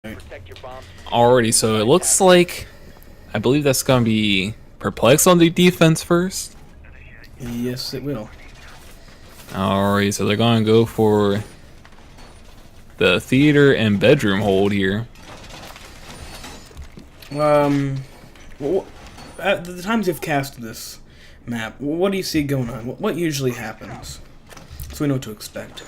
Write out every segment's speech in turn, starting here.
Alrighty, so it looks like I believe that's gonna be Perplexed on the defense first. Yes, it will. Alright, so they're gonna go for the theater and bedroom hold here. At the times you've cast this map, what do you see going on? What usually happens? So we know what to expect.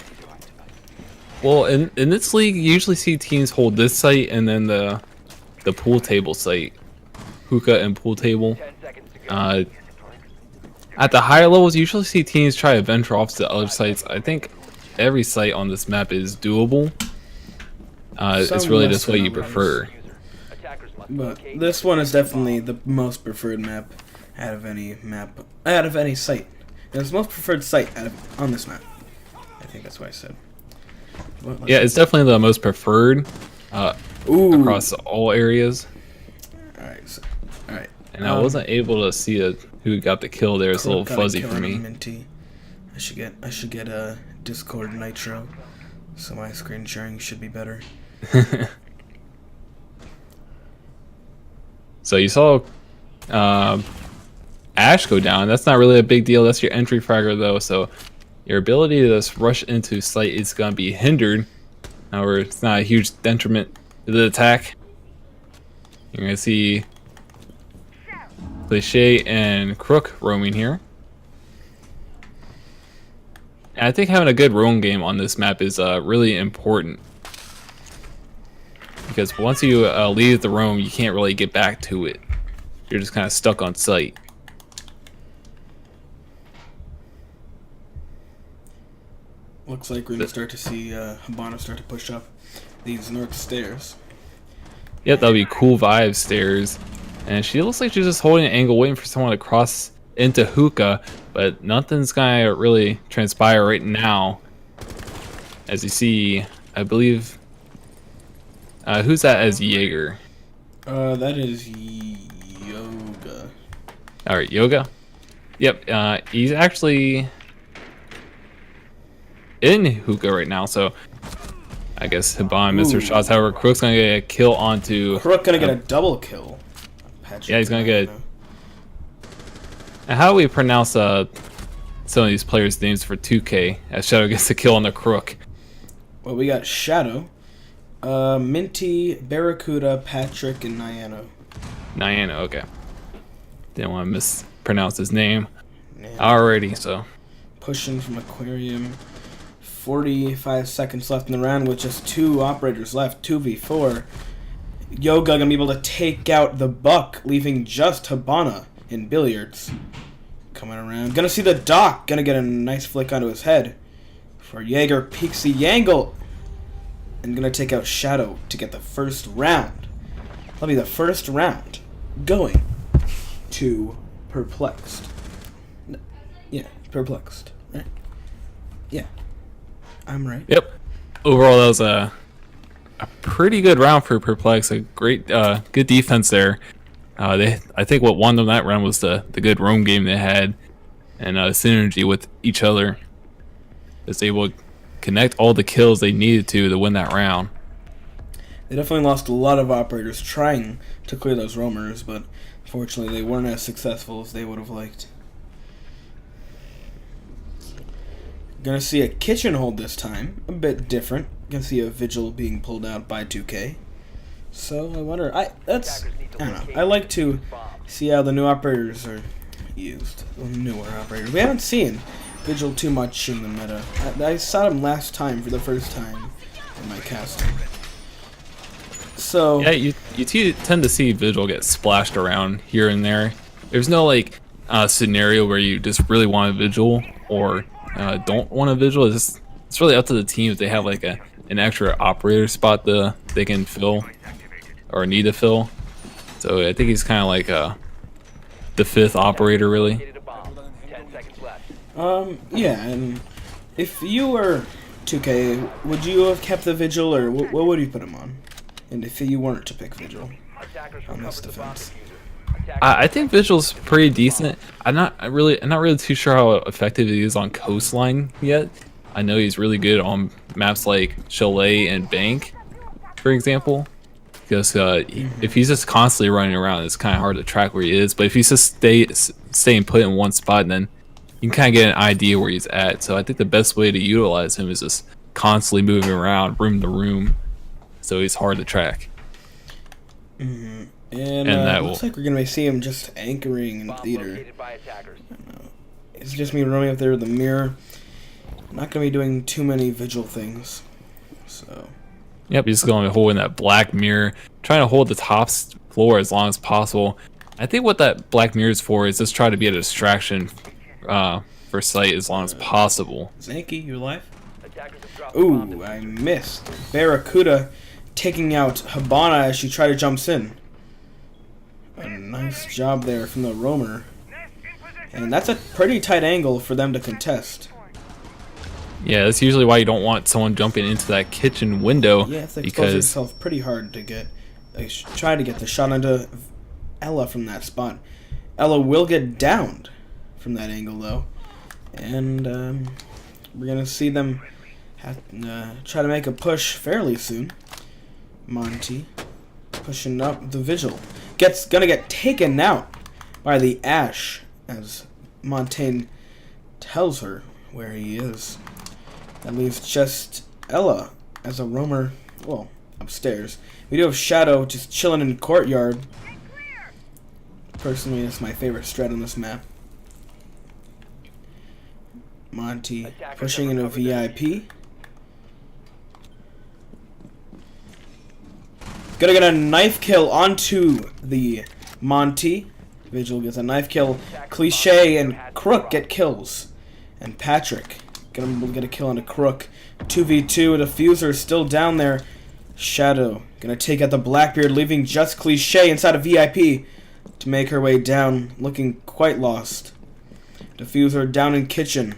Well, in this league, you usually see teams hold this site and then the pool table site, hookah and pool table. At the higher levels, you usually see teams try to venture off to other sites. I think every site on this map is doable. It's really just what you prefer. But this one is definitely the most preferred map out of any site. It's the most preferred site on this map. I think that's what I said. Yeah, it's definitely the most preferred across all areas. Alright. And I wasn't able to see who got the kill there. It's a little fuzzy for me. Minty. I should get a Discord Nitro, so my screen sharing should be better. So you saw Ash go down. That's not really a big deal. That's your entry fragger though. So your ability to just rush into site is going to be hindered. However, it's not a huge detriment to the attack. You're going to see Cliche and Crook roaming here. And I think having a good roam game on this map is really important. Because once you leave the roam, you can't really get back to it. You're just kind of stuck on site. Looks like we're going to start to see Habana start to push up these north stairs. Yep, that'll be cool vibe stairs. And she looks like she's just holding an angle, waiting for someone to cross into hookah. But nothing's going to really transpire right now. As you see, I believe... who's that as Jaeger? That is Yoga. Alright, Yoga? Yep, he's actually in hookah right now, so I guess Hiban missed her shots. However, Crook's gonna get a kill onto... Crook gonna get a double kill. Yeah, he's gonna get... And how do we pronounce some of these players' names for 2K as Shadow gets a kill on the Crook? Well, we got Shadow, Minty, Barracuda, Patrick, and Nyano. Nyano, okay. Didn't want to mispronounce his name. Alrighty, so. Pushing from Aquarium. 45 seconds left in the round with just 2 operators left. 2v4. Yoga gonna be able to take out the Buck, leaving just Habana in billiards. Coming around. Gonna see the Doc. Gonna get a nice flick onto his head. For Jaeger peeks the angle. And gonna take out Shadow to get the first round. That'll be the first round going to Perplexed. Yeah, Perplexed. Right? Yeah. I'm right. Yep. Overall, that was a pretty good round for Perplex. A great, good defense there. I think what won them that round was the good roam game they had, and synergy with each other. Was able to connect all the kills they needed to win that round. They definitely lost a lot of operators trying to clear those roamers, but fortunately they weren't as successful as they would have liked. Gonna see a kitchen hold this time, a bit different. Gonna see a vigil being pulled out by 2K. So I wonder, I don't know. I like to see how the new operators are used. The newer operators. We haven't seen Vigil too much in the meta. I saw him last time for the first time in my casting. So yeah, you tend to see Vigil get splashed around here and there. There's no like scenario where you just really want a Vigil or don't want a Vigil. It's really up to the team if they have like an extra operator spot they can fill or need to fill. So I think he's kind of like the 5th operator really. Yeah, and if you were 2K, would you have kept the Vigil, or what would you put him on? And if you weren't to pick Vigil on this defense? I think Vigil's pretty decent. I'm not really too sure how effective he is on Coastline yet. I know he's really good on maps like Chalet and Bank, for example. because if he's just constantly running around, it's kind of hard to track where he is. But if he's just staying put in one spot, then you can kind of get an idea where he's at. So I think the best way to utilize him is just constantly moving around room to room, so he's hard to track. And that looks like we're gonna see him just anchoring in theater. It's just me roaming up there with the mirror. I'm not gonna be doing too many vigil things. So. Yep, he's just going to hold in that black mirror, trying to hold the top floor as long as possible. I think what that black mirror is for is just try to be a distraction for sight as long as possible. Zanky, you alive? Ooh, I missed. Barracuda taking out Habana as she tried to jump in. A nice job there from the roamer. And that's a pretty tight angle for them to contest. Yeah, that's usually why you don't want someone jumping into that kitchen window. Yeah, it's exposing yourself pretty hard to get. Try to get the shot onto Ella from that spot. Ella will get downed from that angle though, and we're gonna see them try to make a push fairly soon. Monty pushing up the vigil. Gonna get taken out by the Ash as Montaigne tells her where he is. That leaves just Ella as a roamer, well, upstairs. We do have Shadow just chilling in the courtyard. Personally, it's my favorite strat on this map. Monty pushing into VIP. Gonna get a knife kill onto the Monty. Vigil gets a knife kill. Cliche and Crook get kills. And Patrick gonna get a kill on a Crook. 2v2, Diffuser still down there. Shadow gonna take out the Blackbeard, leaving just Cliche inside of VIP to make her way down, looking quite lost. Diffuser down in kitchen.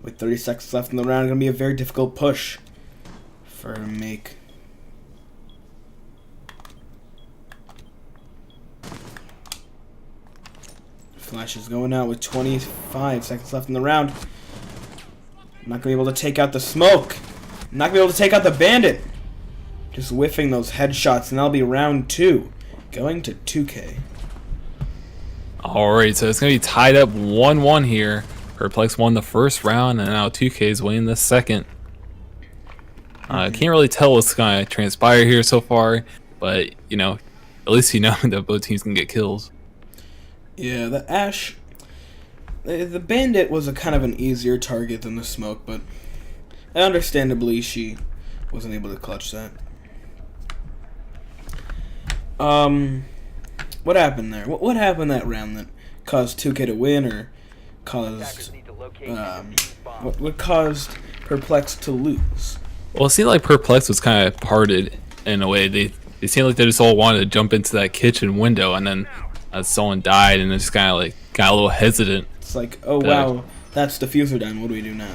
With 30 seconds left in the round, gonna be a very difficult push for her to make. Flash is going out with 25 seconds left in the round. Not gonna be able to take out the smoke. Not gonna be able to take out the bandit. Just whiffing those headshots, and that'll be round 2. Going to 2K. Alright, so it's going to be tied up 1-1 here. Perplexed won the first round, and now 2K is winning the second. Can't really tell what's going to transpire here so far, but, you know, at least you know that both teams can get kills. Yeah, the Ash... The bandit was a kind of an easier target than the smoke, but understandably she wasn't able to clutch that. What happened there? What happened that round that caused 2K to win, or caused what caused Perplexed to lose? Well, it seemed like Perplexed was kind of parted in a way. They seemed like they just all wanted to jump into that kitchen window, and then someone died, and they just kind of like got a little hesitant. It's like, oh wow, that's Diffuser down. What do we do now?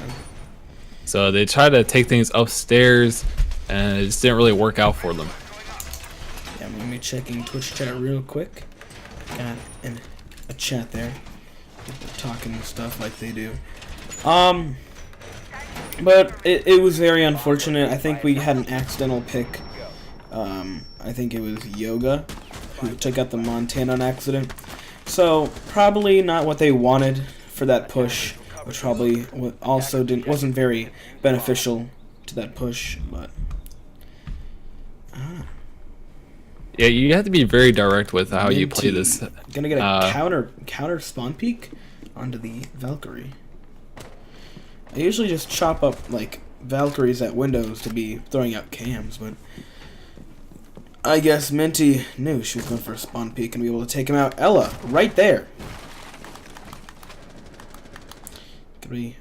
So they tried to take things upstairs, and it just didn't really work out for them. Yeah, let me checking Twitch chat real quick. Got a chat there. People talking and stuff like they do. But it was very unfortunate. I think we had an accidental pick. I think it was Yoga who took out the Montana on accident. So probably not what they wanted for that push, which probably also wasn't very beneficial to that push. But yeah, you have to be very direct with how you play this. Gonna get a counter spawn peek onto the Valkyrie. I usually just chop up like Valkyries at windows to be throwing out cams, but I guess Minty knew she was going for a spawn peek and be able to take him out. Ella, right there. Gonna be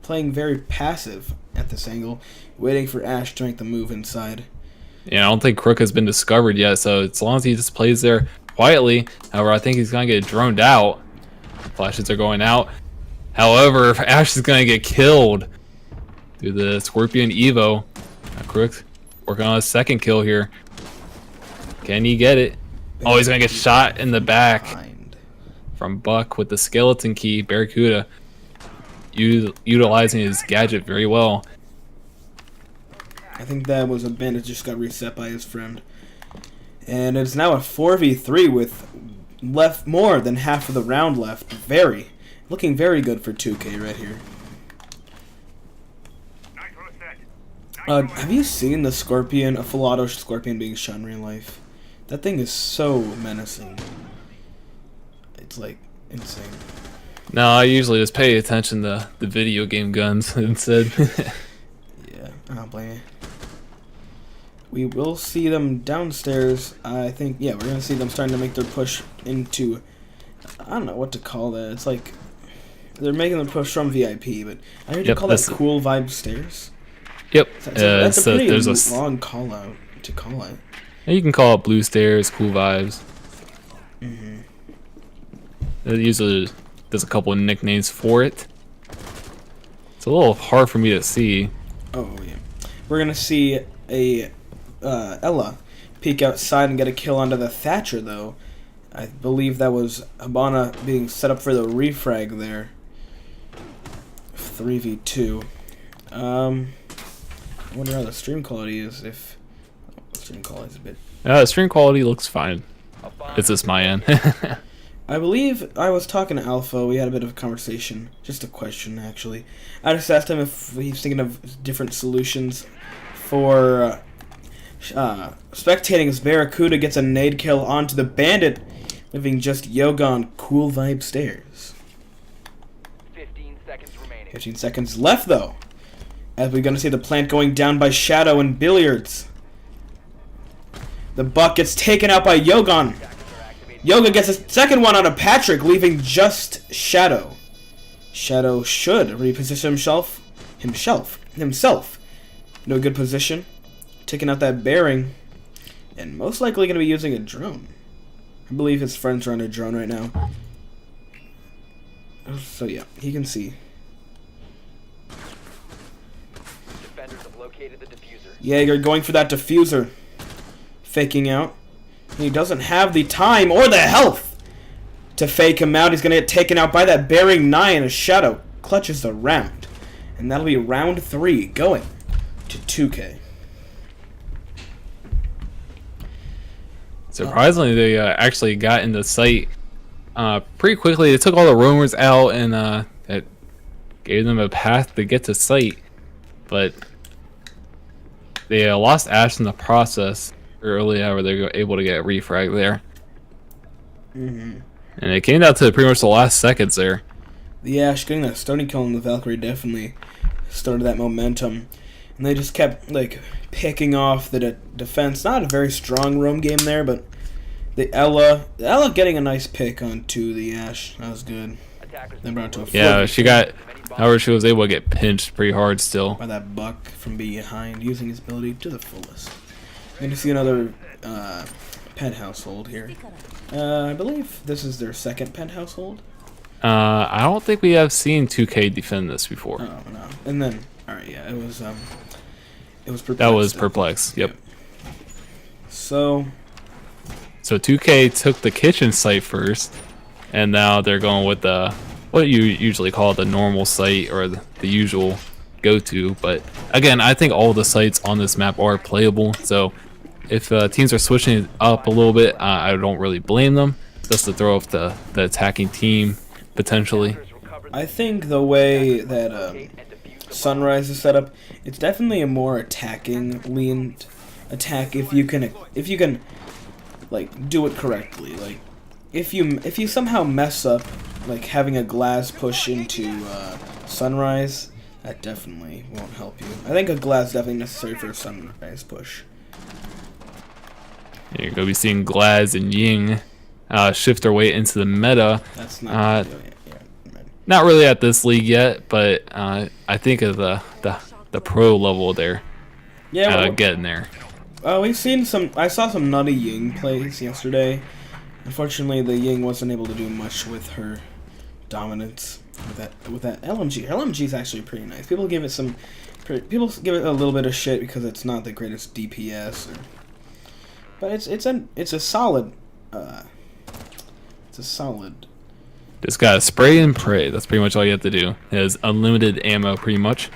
playing very passive at this angle, waiting for Ash to make the move inside. Yeah, I don't think Crook has been discovered yet, so as long as he just plays there quietly. However, I think he's going to get droned out. Flashes are going out. However, Ash is going to get killed through the Scorpion Evo. Crook working on a second kill here. Can he get it? Oh, he's going to get shot in the back from Buck with the skeleton key. Barracuda utilizing his gadget very well. I think that was a bandit just got reset by his friend. And it's now a 4v3 with left more than half of the round left. Looking very good for 2K right here. Have you seen the Scorpion, a full auto Scorpion being shot in real life? That thing is so menacing. It's like insane. No, I usually just pay attention to the video game guns instead. Yeah, I don't blame you. We will see them downstairs. I think, yeah, we're gonna see them starting to make their push into, I don't know what to call that. It's like they're making the push from VIP, but I heard you call that cool vibe stairs. Yep. That's a pretty there's a long call out to call it. You can call it blue stairs, cool vibes. Usually there's a couple of nicknames for it. It's a little hard for me to see. Oh yeah, we're gonna see a Ella peek outside and get a kill onto the Thatcher though. I believe that was Habana being set up for the refrag there. 3v2. I wonder how the stream quality is. If the stream quality is a bit. Stream quality looks fine. It's just my end. I believe I was talking to Alpha. We had a bit of a conversation. Just a question, actually. I just asked him if he's thinking of different solutions for spectating as Barracuda gets a nade kill onto the Bandit, leaving just Yoga on cool vibe stairs. 15 seconds remaining. 15 seconds left, though. As we're going to see the plant going down by Shadow and Billiards. The buck gets taken out by Yogon. Yoga gets a second one on a Patrick, leaving just Shadow. Shadow should reposition himself into a good position, taking out that bearing, and most likely going to be using a drone. I believe his friends are on a drone right now. So yeah, he can see. Defenders have located the diffuser. Jaeger going for that diffuser. Faking out. He doesn't have the time or the health to fake him out. He's going to get taken out by that bearing 9 as Shadow clutches the round. And that'll be round 3 going to 2K. Surprisingly, they actually got into sight pretty quickly. They took all the roamers out and it gave them a path to get to sight. But they lost Ash in the process early. However, they were able to get a refrag there. And it came down to pretty much the last seconds there. The Ash getting that Stony kill on the Valkyrie definitely started that momentum. And they just kept like picking off the defense. Not a very strong roam game there, but the Ella getting a nice pick onto the Ash. That was good. Then brought it to a Yeah, she got. However, she was able to get pinched pretty hard still. By that buck from behind, using his ability to the fullest. Going to see another penthouse hold here. I believe this is their second penthouse hold. I don't think we have seen 2K defend this before. Oh no! And then, all right, yeah, it was Perplexed. That was Perplexed. Yep. So 2K took the kitchen site first, and now they're going with the what you usually call the normal site or the usual go-to. But again, I think all the sites on this map are playable. So if teams are switching it up a little bit, I don't really blame them. Just to throw off the attacking team potentially. I think the way that Sunrise is set up, it's definitely a more attacking leaned attack if you can like do it correctly. Like if you somehow mess up like having a glass push into Sunrise, that definitely won't help you. I think a glass is definitely necessary for a Sunrise push. You're gonna be seeing Glaz and Ying shift their way into the meta. That's not not really at this league yet, but I think of the pro level there. Yeah, getting there. We've seen some. I saw some nutty Ying plays yesterday. Unfortunately, the Ying wasn't able to do much with her dominance with that LMG. Her LMG is actually pretty nice. People give it a little bit of shit because it's not the greatest DPS, but it's a solid. It's a solid. Just gotta spray and pray. That's pretty much all you have to do. It has unlimited ammo, pretty much.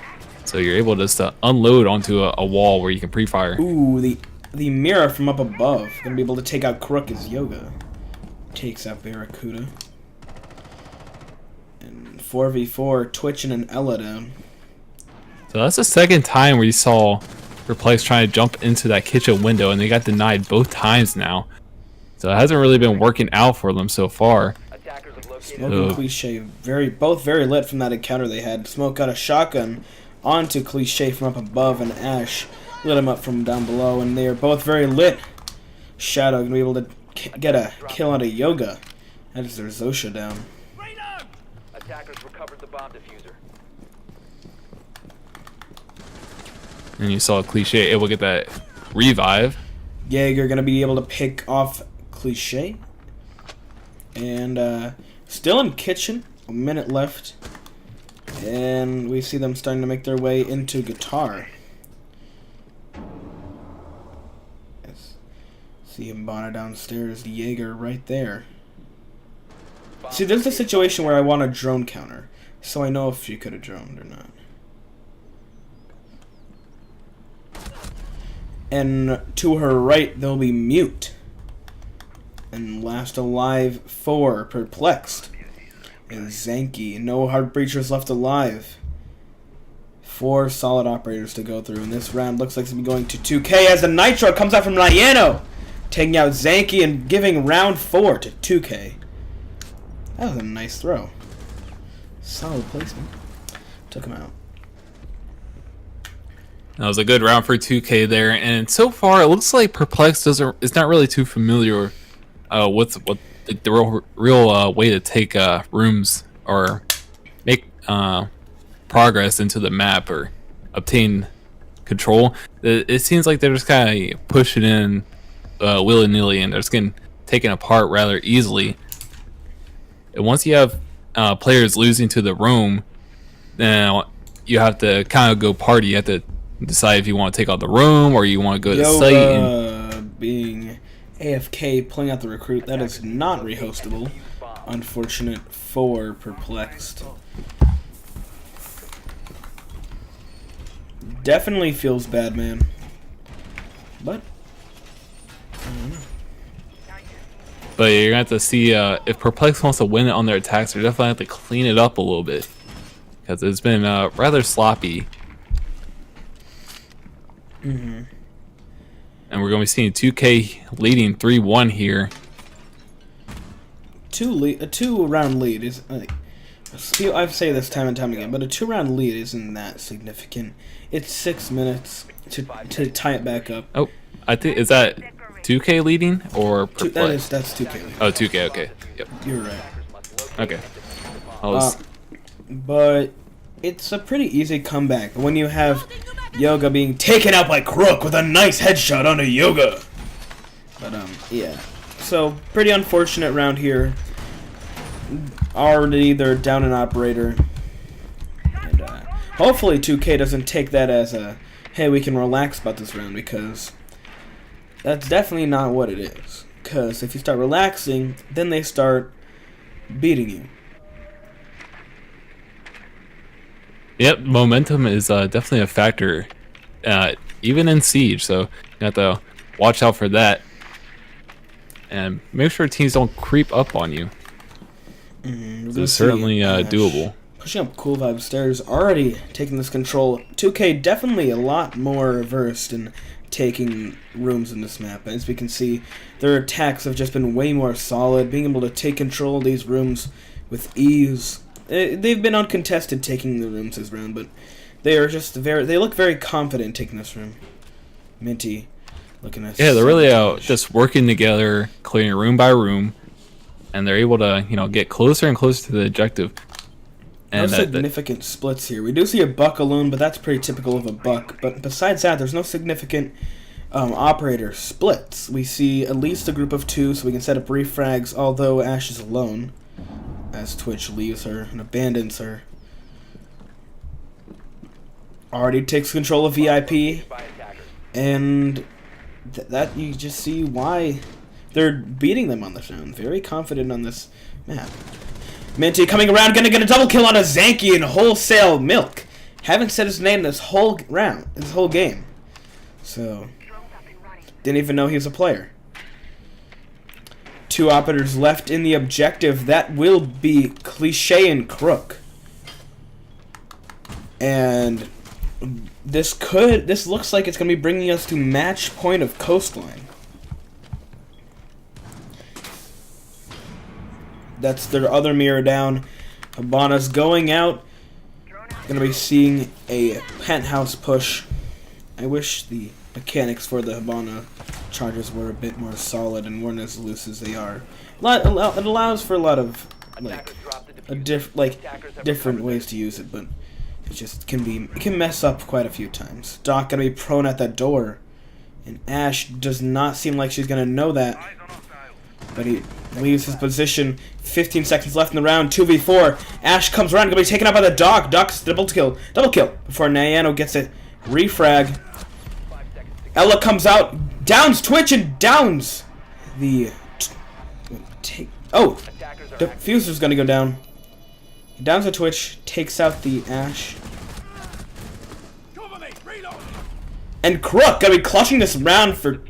So you're able just to unload onto a wall where you can pre-fire. Ooh, the mirror from up above. Gonna be able to take out Crook as Yoga takes out Barracuda. And 4v4, Twitch and an Ella down. So that's the second time where you saw Perplexed trying to jump into that kitchen window, and they got denied both times now. So it hasn't really been working out for them so far. Attackers have located Smoke and Cliche, both very lit from that encounter they had. Smoke got a shotgun onto Cliche from up above, and Ash lit him up from down below, and they are both very lit. Shadow gonna be able to get a kill on a Yoga. That is their Zosha down. Attackers recovered the bomb diffuser. And you saw Cliche able to get that revive. Jaeger gonna be able to pick off Cliche. And still in kitchen, a minute left. And we see them starting to make their way into Guitar. Yes. See Hibana downstairs, Jaeger right there. See, there's a situation where I want a drone counter, so I know if she could have droned or not. And to her right, there'll be Mute. And last alive for Perplexed is Zanky. No Heart Breachers left alive. 4 solid operators to go through. And this round looks like it's going to 2K as the Nitro comes out from Liano, taking out Zanky and giving round 4 to 2K. That was a nice throw. Solid placement. Took him out. That was a good round for 2K there, and so far it looks like Perplexed is not really too familiar with what the real way to take rooms or make progress into the map or obtain control. It seems like they're just kind of pushing in willy-nilly, and they're just getting taken apart rather easily. And once you have players losing to the room, then you have to kind of go party. You have to decide if you want to take out the room or you want to go to the site. And being AFK, pulling out the recruit, that is not rehostable. Unfortunate for Perplexed. Definitely feels bad, man. But But you're gonna have to see if Perplexed wants to win it on their attacks, they're definitely have to clean it up a little bit because it's been rather sloppy. And we're going to be seeing 2K leading 3-1 here. a 2-round lead is. I say this time and time again, but a 2-round lead isn't that significant. It's 6 minutes to tie it back up. Oh, I think is that 2K leading or Perplexed? That's 2K. Oh, 2K. Okay. Yep. You're right. Okay. I was, But it's a pretty easy comeback when you have Yoga being taken out by Crook with a nice headshot on a Yoga. But yeah. So pretty unfortunate round here. Already they're down an operator. And hopefully 2K doesn't take that as a hey, we can relax about this round, because that's definitely not what it is. Because if you start relaxing, then they start beating you. yep, momentum is definitely a factor, even in Siege. So you have to watch out for that, and make sure teams don't creep up on you. It's certainly doable. Pushing up Cool Vibe stairs, already taking this control. 2K definitely a lot more versed in taking rooms in this map. As we can see, their attacks have just been way more solid, being able to take control of these rooms with ease. They've been uncontested taking the rooms this round, but they are just they look very confident taking this room. Minty looking at. Yeah, they're really just working together, clearing room by room, and they're able to get closer and closer to the objective. And no significant splits here. We do see a buck alone, but that's pretty typical of a buck. But besides that, there's no significant operator splits. We see at least a group of 2, so we can set up refrags, although Ash is alone, as Twitch leaves her and abandons her. Already takes control of VIP, and that you just see why they're beating them on this round. Very confident on this map. Minty coming around, gonna get a double kill on a Zanky and wholesale milk. Haven't said his name this whole round, this whole game. So Didn't even know he was a player. 2 operators left in the objective. That will be Cliche and Crook. And this looks like it's going to be bringing us to match point of Coastline. That's their other mirror down. Habana's going out. Going to be seeing a penthouse push. I wish the mechanics for the Habana charges were a bit more solid and weren't as loose as they are. It allows for a lot of different ways to use it, but it just can mess up quite a few times. Doc gonna be prone at that door, and Ash does not seem like she's gonna know that. But he leaves his position. 15 seconds left in the round. 2v4. Ash comes around, gonna be taken out by the Doc. Doc's double kill before Nyano gets it. Refrag. Ella comes out, downs Twitch, and downs the Diffuser's gonna go down. He downs the Twitch, takes out the Ash. And Crook gonna be clutching this round for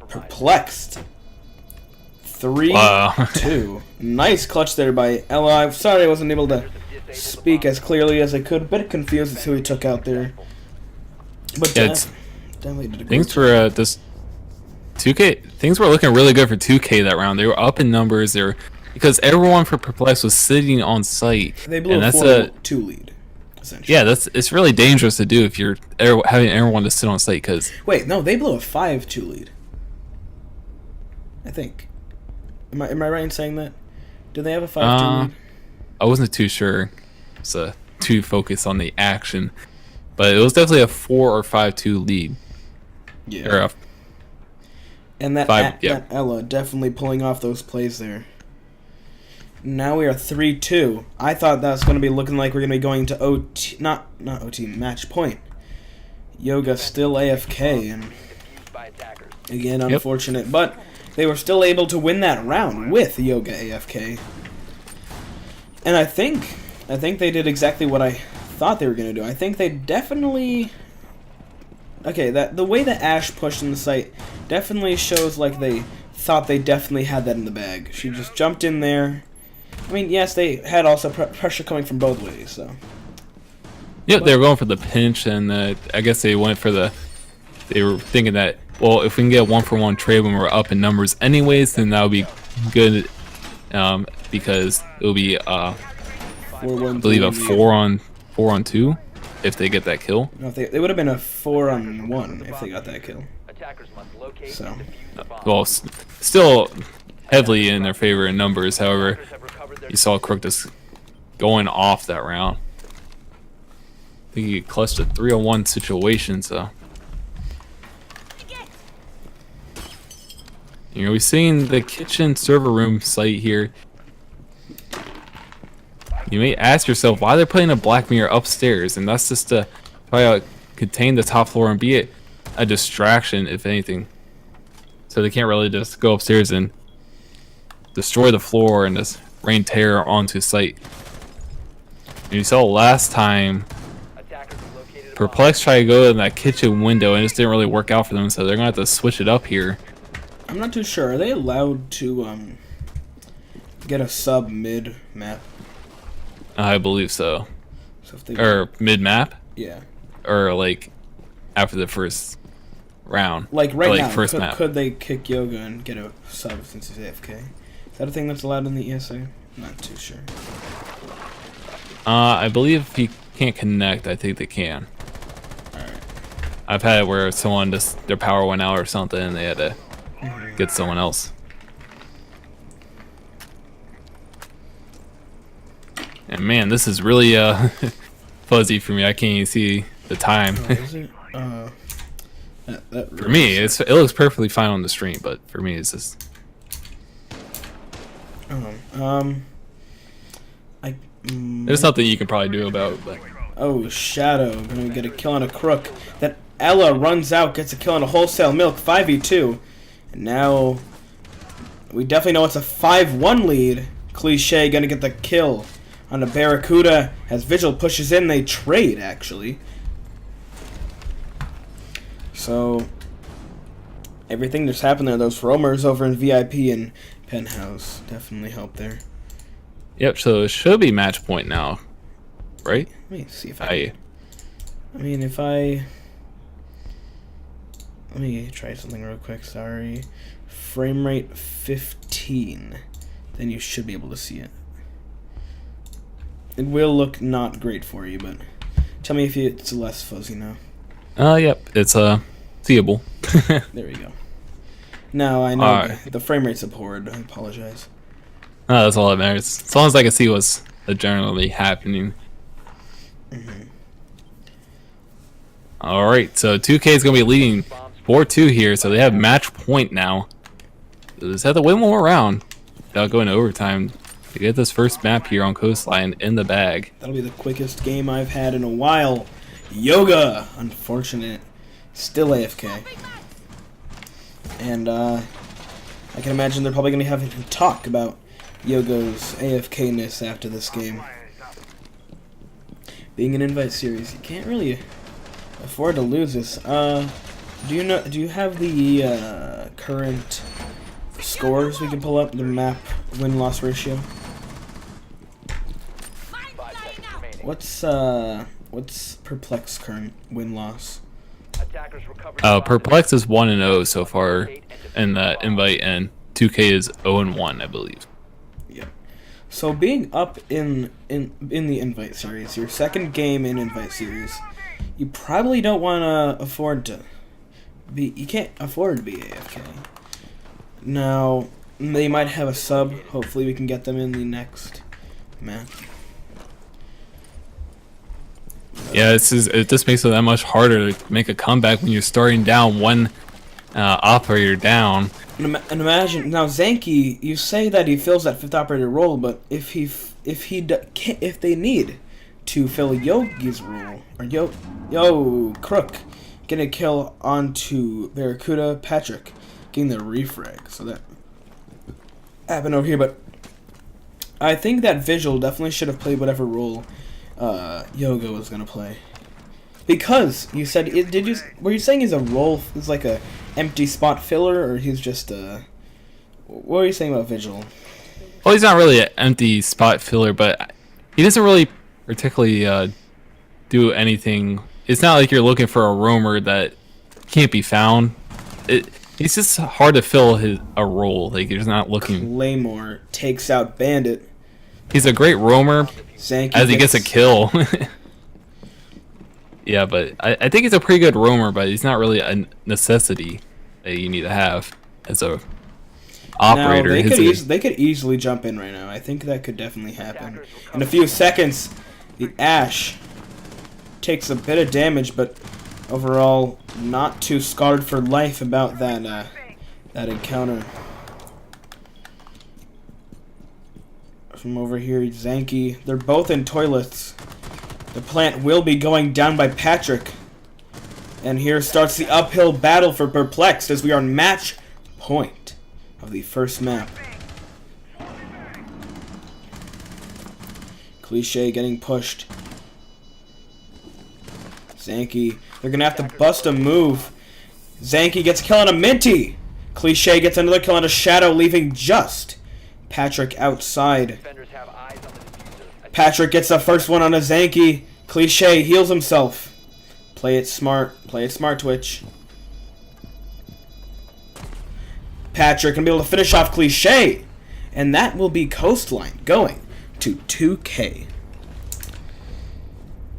Perplexed. 3-2. Nice clutch there by Ella. I'm sorry I wasn't able to speak as clearly as I could. A bit confused as who he took out there. But yeah, definitely did a things for this 2K. Things were looking really good for 2K that round. They were up in numbers. Because everyone for Perplexed was sitting on site. They blew and a that's 4-2 lead. Essentially. Yeah, it's really dangerous to do if you're having everyone to sit on site. Because wait, no, they blew a 5-2 lead. I think. Am I right in saying that? Did they have a 5-2 lead? I wasn't too sure. It's too focused on the action, but it was definitely a 4 or 5-2 lead. Yeah. Or and that Ella definitely pulling off those plays there. Now we are 3-2. I thought that was going to be looking like we're going to be going to OT, not OT, match point. Yoga still AFK, and again, unfortunate, but they were still able to win that round with Yoga AFK. And I think they did exactly what I thought they were going to do. I think they definitely... Okay, the way that Ash pushed in the site definitely shows like they thought they definitely had that in the bag. She just jumped in there. I mean, yes, they had also pressure coming from both ways, so... Yeah, they were going for the pinch, and I guess they went for the... They were thinking that, well, if we can get a 1-for-1 trade when we're up in numbers anyways, then that would be good, because it will be, I believe, a 4-on-2 if they get that kill. No, they would have been a 4-on-1 if they got that kill. So, well, still heavily in their favor in numbers. However, you saw Crook just going off that round. I think he clutched a 3-on-1 situation, so... You know, we're seeing the kitchen server room site here. You may ask yourself why they're putting a black mirror upstairs, and that's just to try to contain the top floor and be a distraction, if anything. So they can't really just go upstairs and destroy the floor and just rain terror onto site. And you saw last time, Perplexed tried to go in that kitchen window and it just didn't really work out for them, so they're gonna have to switch it up here. I'm not too sure. Are they allowed to get a sub mid map? I believe so. So if they or mid map? Yeah. Or like after the first round. Like right like now, first map. Could they kick Yoga and get a sub since he's AFK? Is that a thing that's allowed in the ESA? Not too sure. I believe if he can't connect, I think they can. Alright. I've had it where someone just their power went out or something and they had to get someone else. And man, this is really fuzzy for me. I can't even see the time. Oh, is it? That For me, it looks perfectly fine on the stream, but for me, it's just. There's something you can probably do about it, but. Oh, Shadow gonna get a kill on a Crook. That Ella runs out, gets a kill on a Wholesale Milk, 5v2. And now we definitely know it's a 5-1 lead. Cliche gonna get the kill on a Barracuda as Vigil pushes in. They trade, actually. So everything that's happened there. Those roamers over in VIP and Penthouse definitely help there. Yep, so it should be match point now, right? Let me see if I mean, if I... Let me try something real quick, sorry. Frame rate 15. Then you should be able to see it. It will look not great for you, but tell me if it's less fuzzy now. Yep, it's seeable. There we go. Now I know Alright. the frame rate's abhorred. I apologize. No, that's all that matters. As long as I can see what's generally happening. Alright, so 2K is going to be leading 4-2 here, so they have match point now. They just have to win one more round without going to overtime to get this first map here on Coastline in the bag. That'll be the quickest game I've had in a while. Yoga! Unfortunate. Still AFK. And I can imagine they're probably going to be having to talk about Yoga's AFK-ness after this game. Being an invite series, you can't really afford to lose this. Do you have the current scores we can pull up? The map win-loss ratio? 5 seconds remaining. What's Perplexed current win-loss? Attackers recovered the bomb Perplexed is 1-0 so far in the invite, and 2K is 0-1, I believe. Yep. So being up in the invite series, your second game in invite series, you probably don't want to afford to be. You can't afford to be AFK. Now they might have a sub. Hopefully we can get them in the next match. Yeah, it just makes it that much harder to make a comeback when you're starting down one operator down. And imagine now Zanky. You say that he fills that fifth operator role, but if they need to fill Yogi's role or Yo Crook getting a kill onto Barracuda, Patrick getting the refrag, so that happened over here. But I think that Visual definitely should have played whatever role Yoga was gonna play, because you said were you saying he's a role is like a empty spot filler, or he's just what were you saying about Vigil? Well, he's not really an empty spot filler, but he doesn't really particularly do anything. It's not like you're looking for a roamer that can't be found. It's just hard to fill a role. Like, you're not looking. Claymore takes out Bandit. He's a great roamer Zanky as he gets a kill. Yeah, but I think he's a pretty good roamer, but he's not really a necessity that you need to have as a operator. Now, they could easily jump in right now. I think that could definitely happen. In a few seconds, the Ash takes a bit of damage, but overall not too scarred for life about that encounter. From over here, Zanky. They're both in toilets. The plant will be going down by Patrick. And here starts the uphill battle for Perplexed as we are match point of the first map. Cliche getting pushed. Zanky. They're going to have to bust a move. Zanky gets a kill on a Minty. Cliche gets another kill on a Shadow, leaving just Patrick outside. defenders have eyes on the diffuser. Patrick gets the first one on a Zanky. Cliche heals himself. Play it smart. Play it smart, Twitch. Patrick gonna be able to finish off Cliche. And that will be Coastline going to 2K.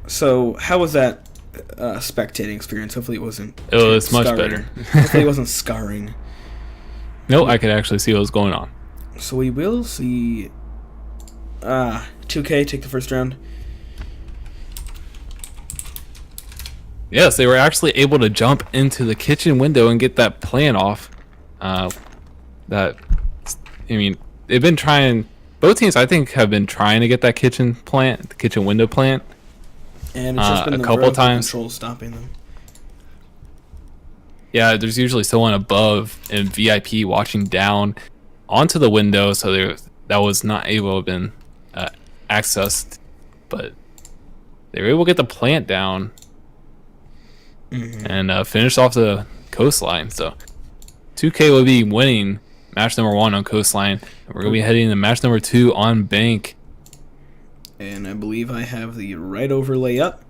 So, how was that spectating experience? Hopefully it wasn't It was much scarring. better. Hopefully it wasn't scarring. No, I could actually see what was going on. So we will see 2K take the first round. Yes, they were actually able to jump into the kitchen window and get that plan off. They've been trying. Both teams, I think, have been trying to get that kitchen window plant. And it's just been a the couple vertical times. control stopping them. Yeah, there's usually someone above in VIP watching down onto the window, so that was not able to have been accessed. But they were able to get the plant down and finish off the coastline. So 2K will be winning match number 1 on Coastline. And we're going to be heading to match number 2 on Bank. And I believe I have the right overlay up.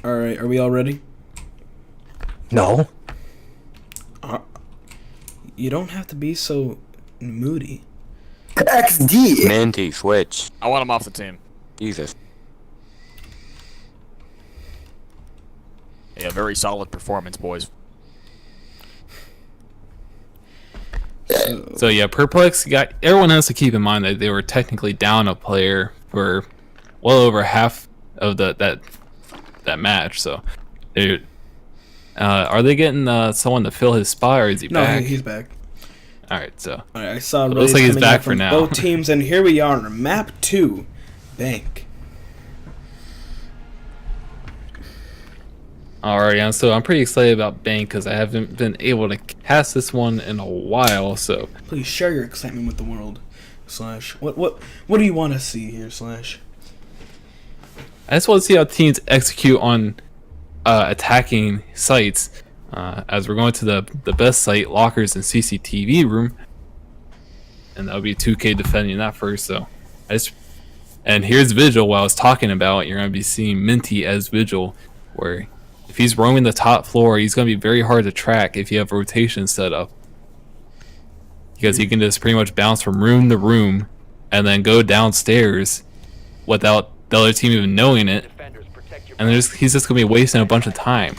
Alright, are we all ready? No. You don't have to be so moody. XD. Minty, switch. I want him off the team. Jesus. Yeah, very solid performance, boys. So yeah, Perplexed got. Everyone has to keep in mind that they were technically down a player for well over half of that match. So, are they getting someone to fill his spot, or is he No, back? he's back. All right, so Alright, I saw it looks like he's coming back out for from now. both teams, and here we are, map 2, Bank. alright, and so I'm pretty excited about Bank because I haven't been able to cast this one in a while. So Please share your excitement with the world. Slash, what do you want to see here, Slash? I just want to see how teams execute on attacking sites. As we're going to the best site, lockers and CCTV room, and that'll be 2K defending that first. So, and here's Vigil. What I was talking about, you're gonna be seeing Minty as Vigil, where if he's roaming the top floor, he's gonna be very hard to track if you have rotation set up, because he can just pretty much bounce from room to room, and then go downstairs without the other team even knowing it, Defenders, protect your and he's just gonna be wasting a bunch of time.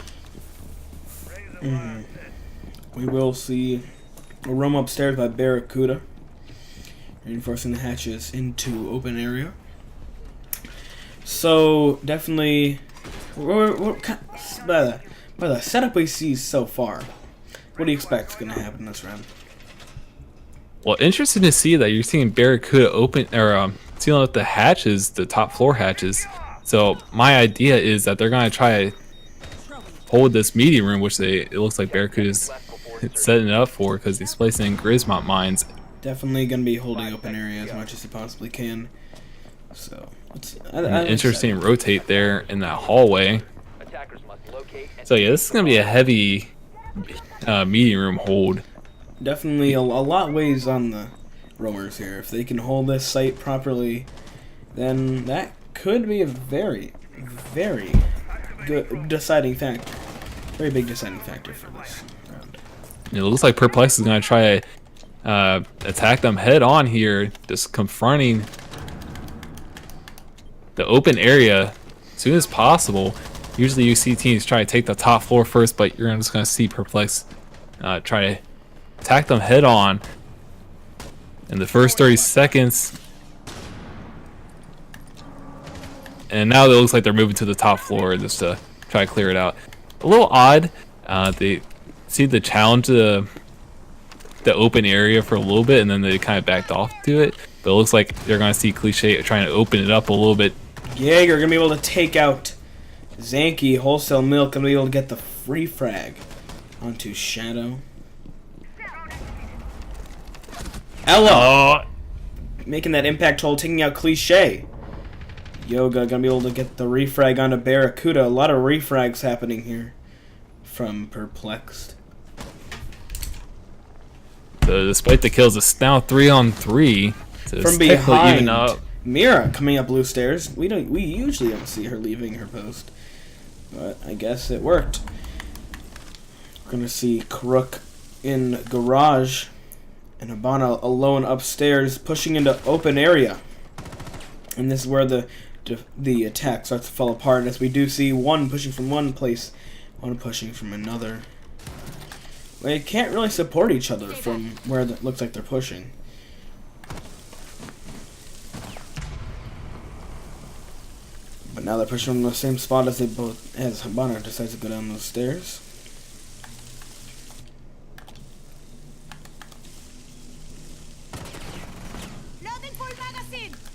We will see a room upstairs by Barracuda, reinforcing the hatches into open area. So definitely, by the setup we see so far, what do you expect is going to happen this round? Well, interesting to see that you're seeing Barracuda open or sealing up the hatches, the top floor hatches. So my idea is that they're gonna try to hold this meeting room, which it looks like Barracuda's setting it up for because he's placing in Grismont mines. Definitely going to be holding open area as much as he possibly can. So, Interesting rotate there in that hallway. attackers must locate and So yeah, this is gonna be a heavy meeting room hold. Definitely a lot weighs on the roamers here. If they can hold this site properly, then that could be a very, very good deciding factor. Very big deciding factor for this round. It looks like Perplexed is gonna try to attack them head on here, just confronting the open area as soon as possible. Usually you see teams try to take the top floor first, but you're just gonna see Perplexed try to attack them head on in the first 30 seconds. And now it looks like they're moving to the top floor just to try to clear it out. A little odd. They see the challenge the open area for a little bit, and then they kind of backed off to it. But it looks like they're going to see Cliche trying to open it up a little bit. Jaeger gonna be able to take out Zanky. Wholesale Milk gonna be able to get the free frag onto Shadow. Ella making that impact hold, taking out Cliche. Yoga gonna be able to get the refrag onto Barracuda. A lot of refrags happening here from Perplexed. So despite the kills, it's now 3-on-3. So it's From technically even behind, up. Mira coming up blue stairs. We usually don't see her leaving her post, but I guess it worked. We're gonna see Crook in garage, and Habana alone upstairs, pushing into open area. And this is where the attack starts to fall apart, as we do see one pushing from one place, one pushing from another. They can't really support each other from where it looks like they're pushing. But now they're pushing from the same spot as as Habana decides to go down those stairs.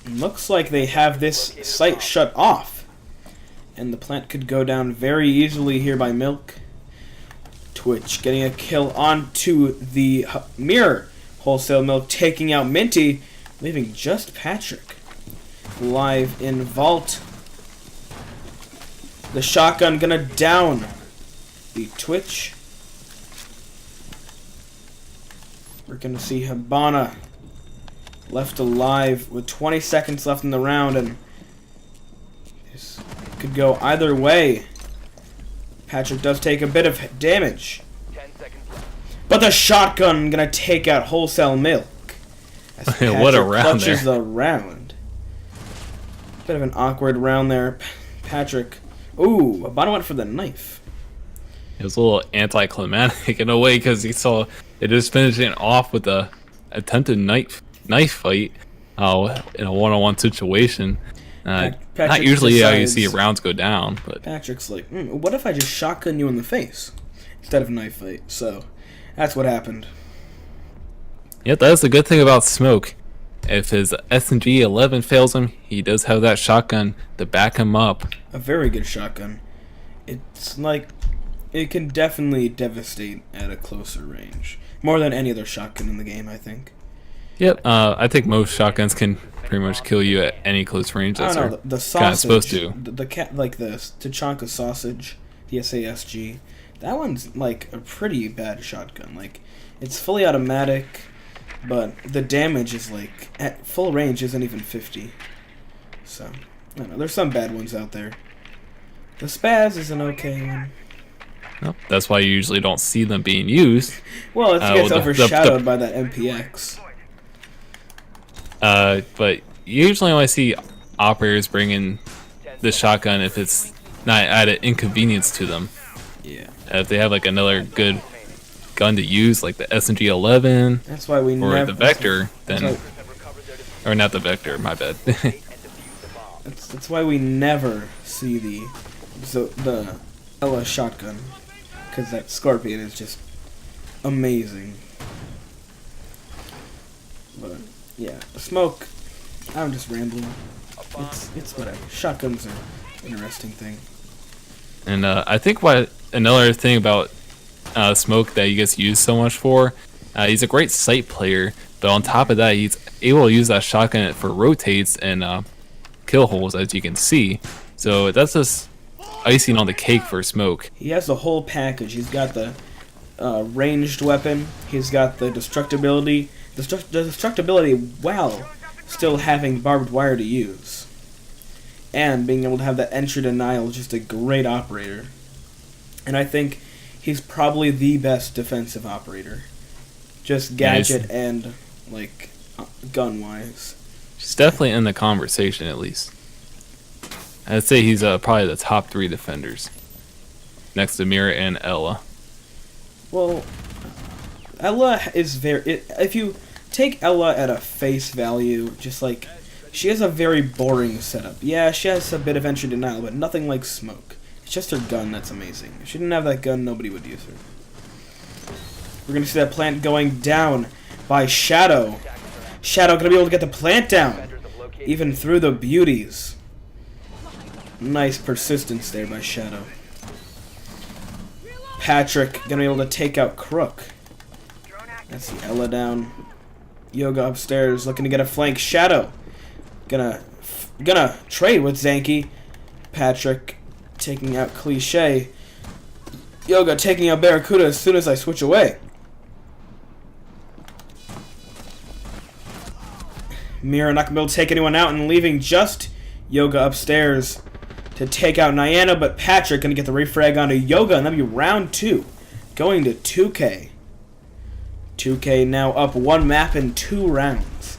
Looks like they have this site shut off, and the plant could go down very easily here by Milk. Twitch getting a kill onto the mirror. Wholesale Milk taking out Minty, leaving just Patrick live in Vault. The shotgun gonna down the Twitch. We're gonna see Hibana left alive with 20 seconds left in the round, and this could go either way. Patrick does take a bit of damage, 10 seconds left. but the shotgun gonna take out Wholesale Milk. As What a Patrick round clutches there. the round. Bit of an awkward round there. Patrick. Ooh, Hibana went for the knife. It was a little anticlimactic in a way because he saw it just finishing off with a attempted knife fight in a one-on-one situation. Not Patrick usually how you decides- see rounds go down, but Patrick's like, what if I just shotgun you in the face instead of knife fight? So that's what happened. yeah, that's the good thing about Smoke. If his SMG 11 fails him, he does have that shotgun to back him up. A very good shotgun. It's like, it can definitely devastate at a closer range. More than any other shotgun in the game, I think. Yep, I think most shotguns can pretty much kill you at any close range. I That's don't know, the sausage. kind of supposed to. The cat, like the Tachanka sausage, the SASG. That one's like a pretty bad shotgun. Like, it's fully automatic, but the damage is like, at full range isn't even 50. So, I don't know, there's some bad ones out there. The Spaz is an okay one. Well, that's why you usually don't see them being used. Well, it gets the- overshadowed by that MPX. But you usually only see operators bringing the shotgun if it's not at an inconvenience to them. Yeah. If they have like another good gun to use, like the SMG 11 That's why we or never. the Vector, then That's or not the Vector, my bad. that's why we never see the Ella shotgun, because that Scorpion is just amazing. But yeah, Smoke. I'm just rambling. It's whatever. Shotguns are an interesting thing. And I think what another thing about Smoke that he gets used so much for, he's a great sight player, but on top of that, he's able to use that shotgun for rotates and kill holes, as you can see. So that's just icing on the cake for Smoke. He has the whole package. He's got the ranged weapon. He's got the destructibility. The destructibility while still having barbed wire to use. And being able to have that entry denial is just a great operator. And I think he's probably the best defensive operator. Just gadget and, like, gun-wise. He's definitely in the conversation, at least. I'd say he's probably the top 3 defenders, next to Mira and Ella. Well, Ella is very... if you take Ella at a face value, just like... She has a very boring setup. Yeah, she has a bit of entry denial, but nothing like Smoke. It's just her gun that's amazing. If she didn't have that gun, nobody would use her. We're going to see that plant going down by Shadow. Shadow going to be able to get the plant down, even through the beauties. Nice persistence there by Shadow. Patrick going to be able to take out Crook. That's the Ella down. Yoga upstairs looking to get a flank. Shadow gonna trade with Zanky. Patrick taking out Cliche. Yoga taking out Barracuda as soon as I switch away. Mira not gonna be able to take anyone out and leaving just Yoga upstairs to take out Nyana, but Patrick gonna get the refrag onto Yoga, and that'll be round 2. Going to 2K. 2K now up 1 map in 2 rounds.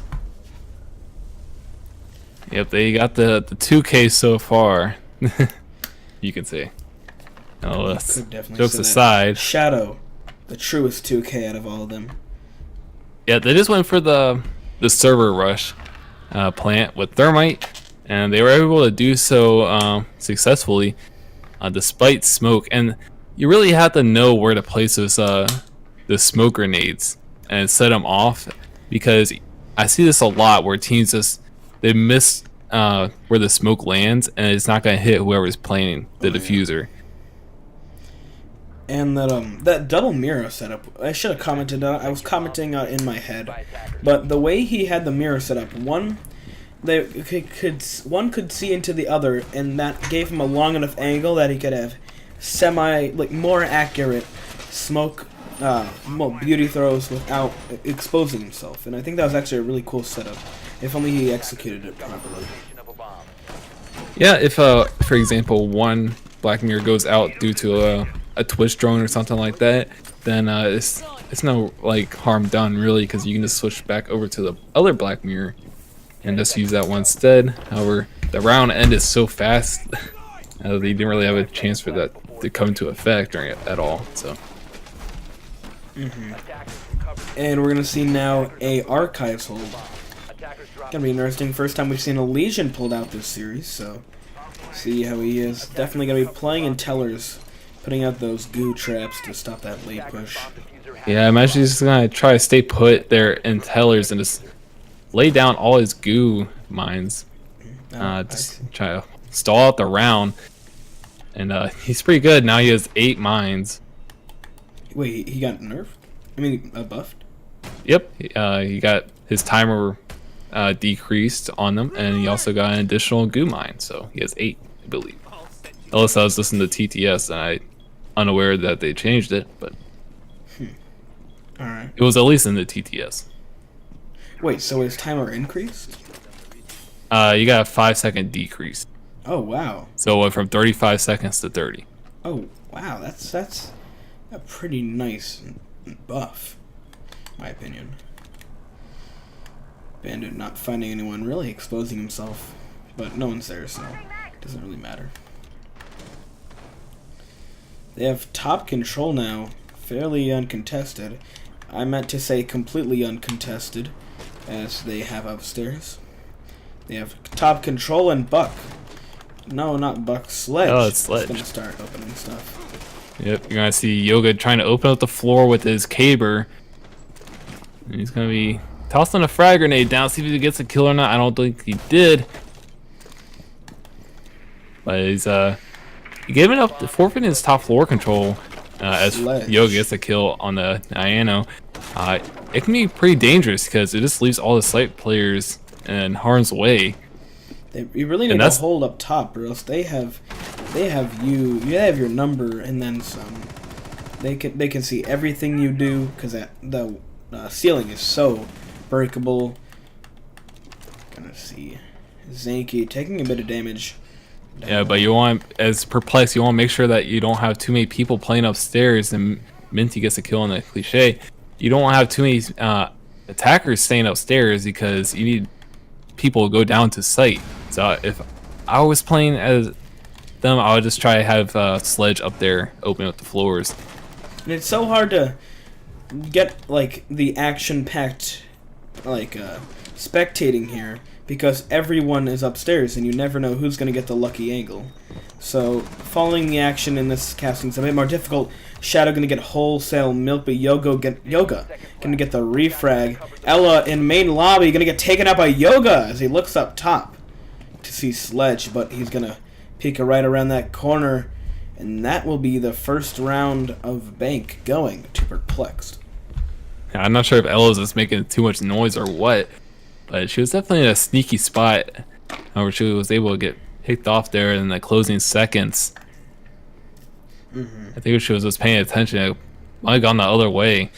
Yep, they got the 2K so far. You can say. Oh, that's Could definitely jokes say that. aside. Shadow, the truest 2K out of all of them. Yeah, they just went for the server rush plant with Thermite, and they were able to do so successfully despite Smoke. And you really have to know where to place those the smoke grenades and set them off, because I see this a lot where teams just they miss where the smoke lands, and it's not going to hit whoever's playing the diffuser. And that double mirror setup, I should have commented on. I was commenting in my head, but the way he had the mirror set up, one could see into the other, and that gave him a long enough angle that he could have more accurate smoke beauty throws without exposing himself, and I think that was actually a really cool setup. If only he executed it properly. Of a bomb. Yeah, if for example, one Black Mirror goes out due to a Twitch drone or something like that, then it's no like harm done really, because you can just switch back over to the other Black Mirror and just use that one instead. However, the round end is so fast they didn't really have a chance for that to come into effect or at all. So Attackers recovered. And we're gonna see now a archives hold. Attackers dropped. Gonna be interesting. First time we've seen a Legion pulled out this series, so see how he is. Definitely gonna be playing in tellers, putting out those goo traps to stop that late push. Bomb diffuser has yeah, imagine he's just gonna try to stay put there in tellers and just lay down all his goo mines. Just try to stall out the round. And he's pretty good. Now he has 8 mines. Wait, he got nerfed? I mean, buffed? Yep, he got his timer decreased on them, and he also got an additional goo mine, so he has 8, I believe. Unless I was listening to TTS and I unaware that they changed it, but Alright. it was at least in the TTS. Wait, so his timer increased? You got a 5-second decrease, Oh, wow. so it went from 35 seconds to 30. Oh, wow, that's a pretty nice buff, in my opinion. Bandit not finding anyone, really exposing himself, but no one's there, so it doesn't really matter. They have top control now, fairly uncontested. I meant to say completely uncontested, as they have upstairs. They have top control and Buck. No, not Buck. Sledge. Oh, it's Sledge. He's gonna start opening stuff. Yep, you're gonna see Yoga trying to open up the floor with his caber. And he's gonna be tossing a frag grenade down, see if he gets a kill or not. I don't think he did. But he's giving up the forfeiting his top floor control as Sledge. Yoga gets a kill on the Iano. It can be pretty dangerous because it just leaves all the site players in harm's way. You really need to hold up top, or else they have you. You have your number and then some. They can see everything you do because the ceiling is so breakable. Gonna see Zanky taking a bit of damage. Yeah, but you want, as Perplexed, you want to make sure that you don't have too many people playing upstairs and Minty gets a kill on the cliche. You don't want to have too many attackers staying upstairs because you need people to go down to site. So if I was playing as them, I would just try to have Sledge up there open up the floors. And it's so hard to get like the action-packed like spectating here because everyone is upstairs and you never know who's gonna get the lucky angle. So following the action in this casting is a bit more difficult. Shadow gonna get wholesale milk, but Yoga gonna get the refrag. Ella in main lobby gonna get taken out by Yoga as he looks up top to see Sledge, but he's gonna peek right around that corner, and that will be the first round of Bank going to Perplexed. I'm not sure if Ella's just making too much noise or what, but she was definitely in a sneaky spot. However, she was able to get picked off there in the closing seconds. I think if she was just paying attention, it might have gone the other way.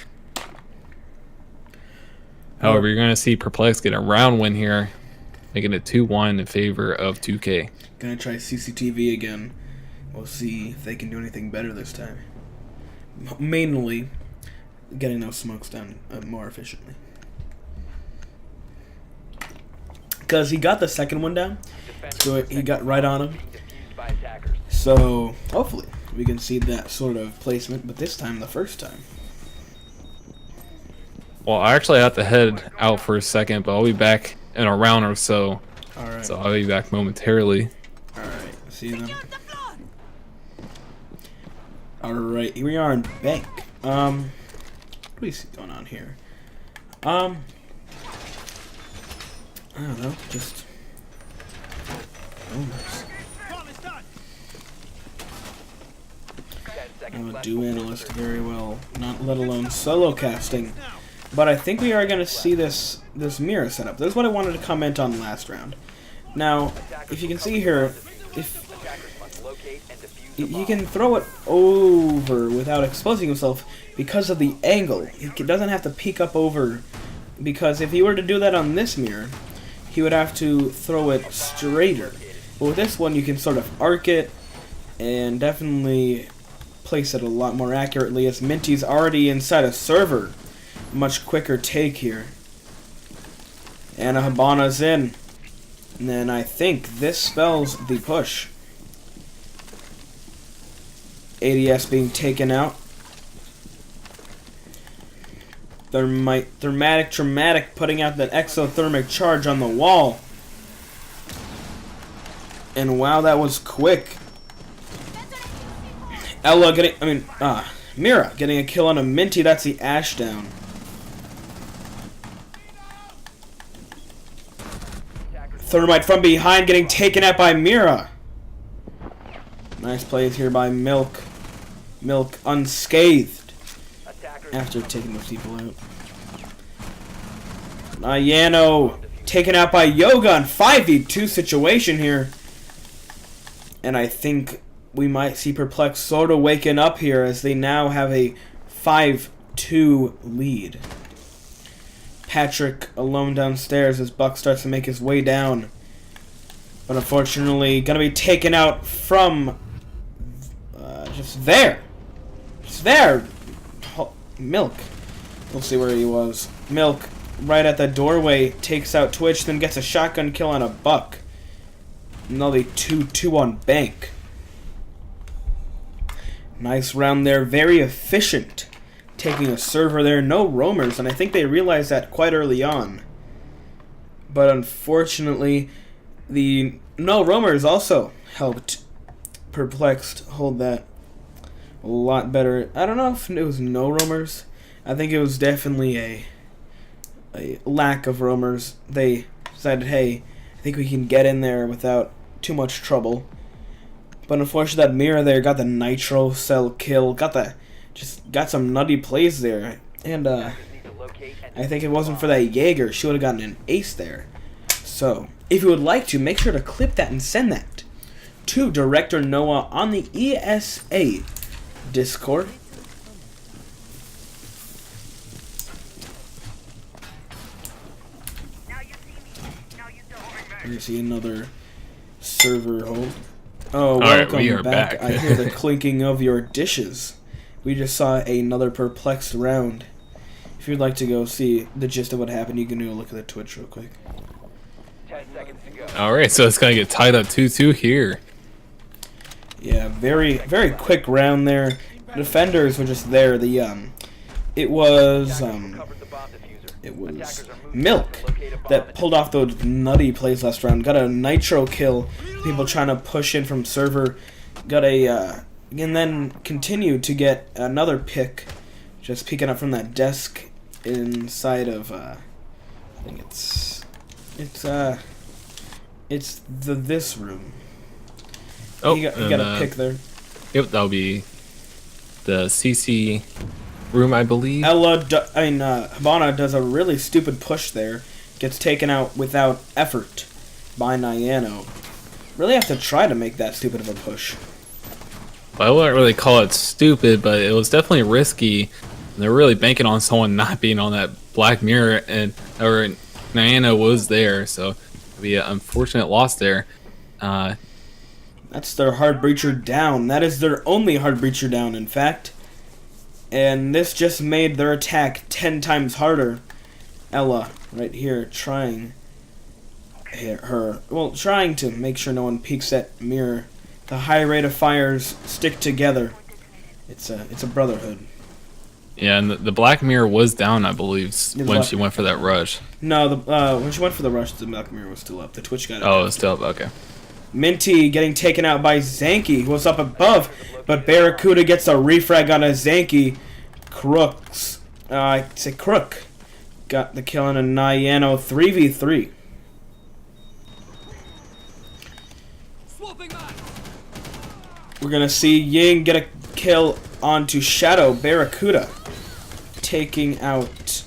However, you're going to see Perplexed get a round win here, making it 2-1 in favor of 2K. Gonna try CCTV again. We'll see if they can do anything better this time. Mainly, getting those smokes done more efficiently. Because he got the second one down, so he got right on him. Defused by attackers. So, hopefully, we can see that sort of placement, but this time, the first time. Well, I actually have to head out for a second, but I'll be back in a round or so. Alright. So I'll be back momentarily. Alright, see you then. Alright, here we are in Bank. What do we see going on here? I don't know, just... Almost. 10 I seconds don't left do before analyst insertion. very well, not let alone solo casting. But I think we are going to see this mirror setup. This is what I wanted to comment on last round. Now, if you can see here, if Attackers must locate and defuse the you bomb. can throw it over without exposing yourself, because of the angle. He doesn't have to peek up over, because if he were to do that on this mirror, he would have to throw it straighter. But with this one, you can sort of arc it and definitely place it a lot more accurately, as Minty's already inside a server. Much quicker take here. And Habana's in. And then I think this spells the push. ADS being taken out. Dramatic putting out that exothermic charge on the wall. And wow, that was quick. Mira getting a kill on a Minty. That's the Ashdown. Thermite from behind getting taken out by Mira. Nice plays here by Milk. Milk unscathed after taking those people out. Nayano taken out by Yoga in 5v2 situation here. And I think we might see Perplexed sort of waking up here, as they now have a 5-2 lead. Patrick alone downstairs as Buck starts to make his way down. But unfortunately, gonna be taken out from just there. Just there. Milk. We'll see where he was. Milk, right at the doorway, takes out Twitch, then gets a shotgun kill on a Buck. Another 2-2 on Bank. Nice round there. Very efficient. Taking a server there. No roamers, and I think they realized that quite early on. But unfortunately, the no roamers also helped Perplexed hold that a lot better. I don't know if it was no roamers. I think it was definitely a lack of roamers. They decided, hey, I think we can get in there without too much trouble. But unfortunately, that Mira there got the nitro cell kill. Got some nutty plays there. And I think if it wasn't for that Jaeger, she would have gotten an ace there. So, if you would like to, make sure to clip that and send that to Director Noah on the ESA Discord. You see another server hold. Oh, welcome we are back. back. I hear the clinking of your dishes. We just saw another Perplexed round. If you'd like to go see the gist of what happened, you can go look at the Twitch real quick. 10 seconds to go. Alright, so it's gonna get tied up 2-2 here. Yeah, very, very quick round there. Defenders were just there. It was Milk that pulled off those nutty plays last round. Got a nitro kill. People trying to push in from server. Got and then continued to get another pick. Just peeking up from that desk inside of I think it's this room. Oh, he got a pick there. Yep, that'll be the CC room, I believe. Habana does a really stupid push there. Gets taken out without effort by Nayano. Really have to try to make that stupid of a push. I wouldn't really call it stupid, but it was definitely risky. They're really banking on someone not being on that black mirror, or Nayano was there, so it'd be an unfortunate loss there. That's their hard breacher down. That is their only hard breacher down, in fact. And this just made their attack 10 times harder. Ella, right here, trying to make sure no one peeks at mirror. The high rate of fires stick together. It's a brotherhood. Yeah, and the black mirror was down, I believe, when she went for that rush. No, when she went for the rush, the black mirror was still up. The Twitch got it. Oh, it was still up, okay. Minty getting taken out by Zanky, who was up above, but Barracuda gets a refrag on a Zanky. Crooks. Crook got the kill on a Nayano 3v3. We're gonna see Ying get a kill onto Shadow Barracuda, taking out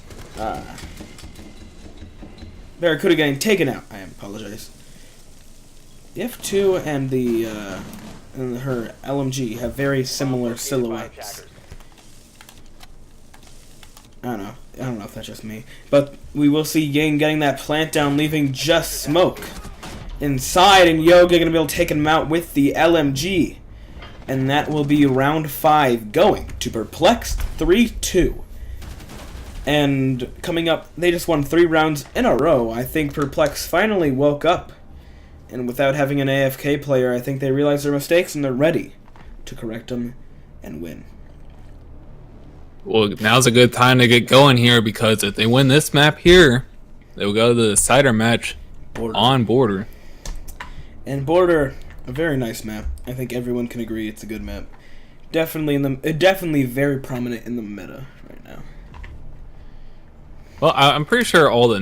Barracuda getting taken out. I apologize. The F2 and and her LMG have very similar silhouettes. I don't know if that's just me. But we will see Yang getting that plant down, leaving just smoke inside, and Yoga gonna be able to take him out with the LMG. And that will be round 5 going to Perplexed 3-2. And coming up, they just won 3 rounds in a row. I think Perplexed finally woke up. And without having an AFK player, I think they realized their mistakes and they're ready to correct them and win. Well, now's a good time to get going here because if they win this map here, they'll go to the decider match on Border. And Border, a very nice map. I think everyone can agree it's a good map. Definitely very prominent in the meta right now. Well, I'm pretty sure all the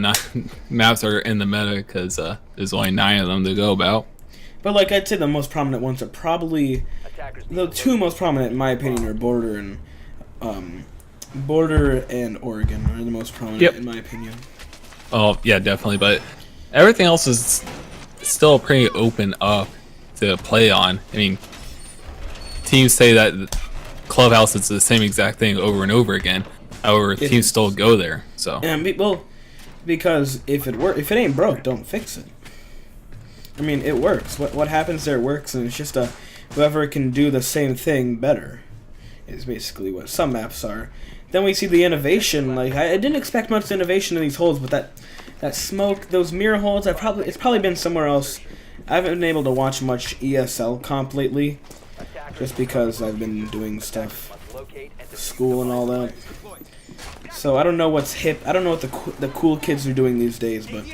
maps are in the meta because there's only 9 of them to go about. But like I'd say the most prominent ones are probably the 2 most prominent in my opinion are Border and Oregon are the most prominent in my opinion. Oh yeah, definitely. But everything else is still pretty open up to play on. I mean, teams say that Clubhouse is the same exact thing over and over again. However, teams still go there. So well, because if it ain't broke, don't fix it. I mean, it works. What happens there works, and it's just whoever can do the same thing better is basically what some maps are. Then we see the innovation. Like I didn't expect much innovation in these holes, but that smoke, those mirror holes, it's probably been somewhere else. I haven't been able to watch much ESL comp lately, just because I've been doing stuff, school and all that. So I don't know what's hip. I don't know what the cool kids are doing these days, but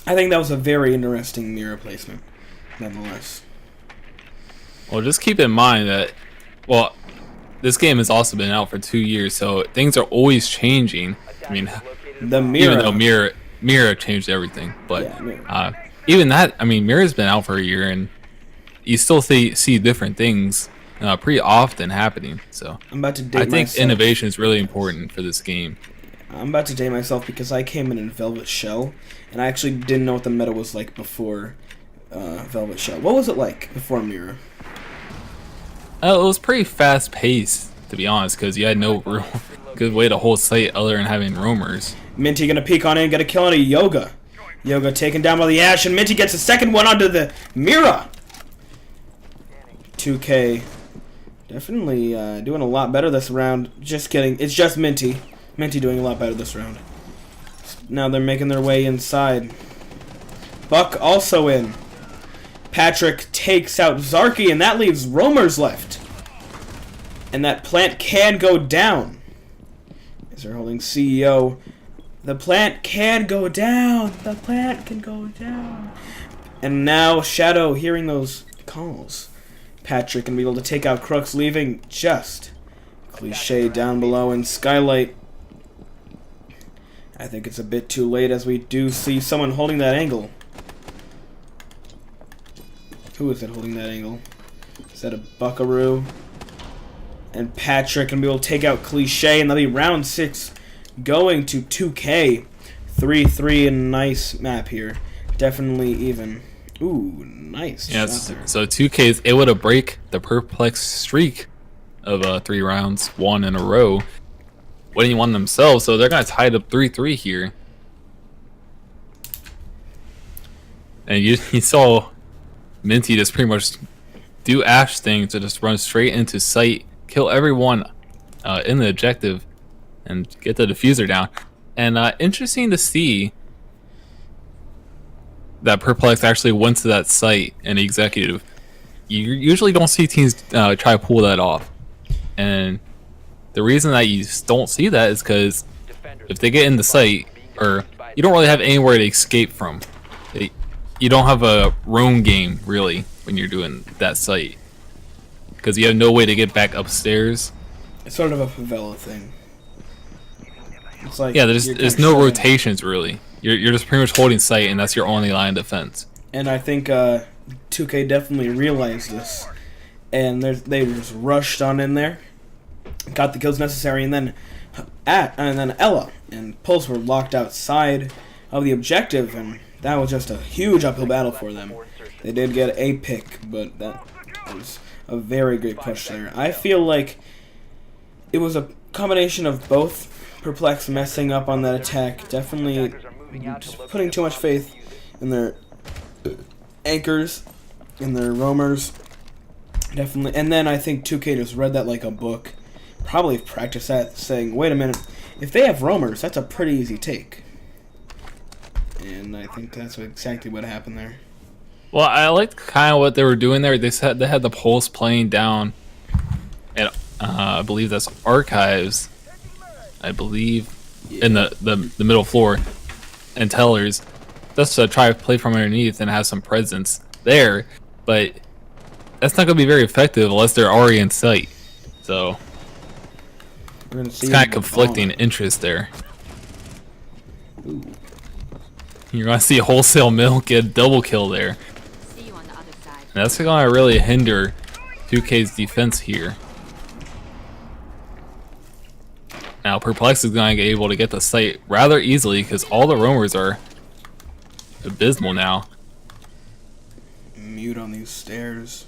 I think that was a very interesting mirror placement, nonetheless. Well, just keep in mind that, well, this game has also been out for 2 years, so things are always changing. I mean, The mirror, even though Mirror changed everything, but yeah, even that, I mean, Mirror's been out for a year, and you still see different things pretty often happening. So I'm about to date I think myself. innovation is really important for this game. I'm about to date myself because I came in Velvet Shell, and I actually didn't know what the meta was like before Velvet Shell. What was it like before Mirror? It was pretty fast paced, to be honest, because you had no real good way to hold site other than having roamers. Minty gonna peek on in, get a kill on a Yoga. Yoga taken down by the Ash, and Minty gets a second one onto the Mira. 2K definitely doing a lot better this round. Just kidding, it's just Minty. Minty doing a lot better this round. Now they're making their way inside. Buck also in. Patrick takes out Zarky, and that leaves roamers left. And that plant can go down. As they're holding CEO. The plant can go down. The plant can go down. And now Shadow hearing those calls. Patrick can be able to take out Crooks, leaving just Cliche down below in Skylight. I think it's a bit too late as we do see someone holding that angle. Who is it holding that angle? Is that a Buckaroo? And Patrick can be able to take out Cliche, and that'll be round 6 going to 2K. 3-3, a nice map here. Definitely even. Ooh, nice. Yes. Shot there. So 2K is able to break the Perplexed streak of 3 rounds, 1 in a row, winning 1 themselves. So they're gonna tie it up 3-3 here. And you saw Minty just pretty much do Ash thing to just run straight into sight, kill everyone in the objective, and get the diffuser down. And interesting to see that Perplexed actually went to that site and executive. You usually don't see teams try to pull that off. And the reason that you don't see that is because if they get in the site, or you don't really have anywhere to escape from. You don't have a roam game, really, when you're doing that site. Because you have no way to get back upstairs. It's sort of a favela thing. It's like Yeah, there's you're kind of no shutting- rotations, really. You're just pretty much holding site, and that's your only line of defense. And I think 2K definitely realized this, and they just rushed on in there, got the kills necessary, and then Ella and Pulse were locked outside of the objective, and that was just a huge uphill battle for them. They did get a pick, but that was a very great push there. I feel like it was combination of both. Perplexed messing up on that attack. Definitely just putting too much faith in their anchors, in their roamers. Definitely. And then I think 2K just read that like a book. Probably practiced that, saying, wait a minute, if they have roamers, that's a pretty easy take. And I think that's exactly what happened there. Well, I liked kind of what they were doing there. They said they had the pulse playing down at I believe that's archives. I believe in the middle floor and tellers, just to try to play from underneath and have some presence there. But that's not going to be very effective unless they're already in sight. So We're gonna see it's kind of conflicting interest there. Ooh. You're going to see Wholesale Milk get a double kill there. See you on the other side. And that's going to really hinder 2K's defense here. Now Perplexed is going to be able to get the site rather easily because all the roamers are abysmal now. Mute on these stairs.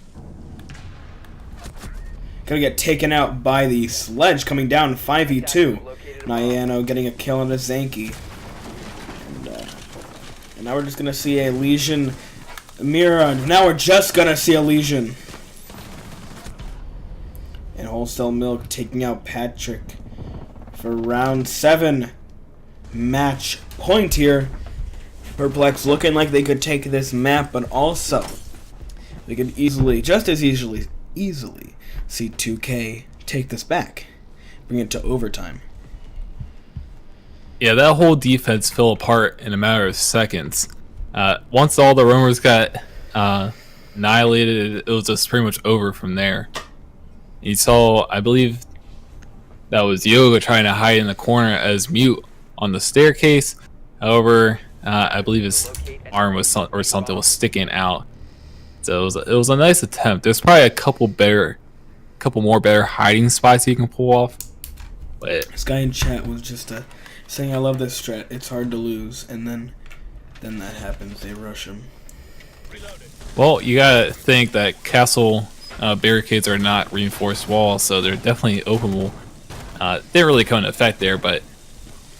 Gonna get taken out by the sledge coming down 5v2. Nyano getting a kill on the Zanky. And now we're just gonna see a Legion Mira. Now we're just gonna see a Legion. And Wholesale Milk taking out Patrick for round 7. Match point here. Perplex looking like they could take this map, but also they could easily, just as easily see 2K take this back, bring it to overtime. Yeah, that whole defense fell apart in a matter of seconds. Once all the roamers got annihilated, it was just pretty much over from there. You saw, I believe, that was Yoga trying to hide in the corner as mute on the staircase. However, I believe his arm was or something was sticking out. So it was a nice attempt. There's probably a couple more better hiding spots you can pull off. But This guy in chat was just saying, "I love this strat. It's hard to lose," and then that happens. They rush him. well, you gotta think that castle barricades are not reinforced walls, so they're definitely openable. Didn't really come into effect there, but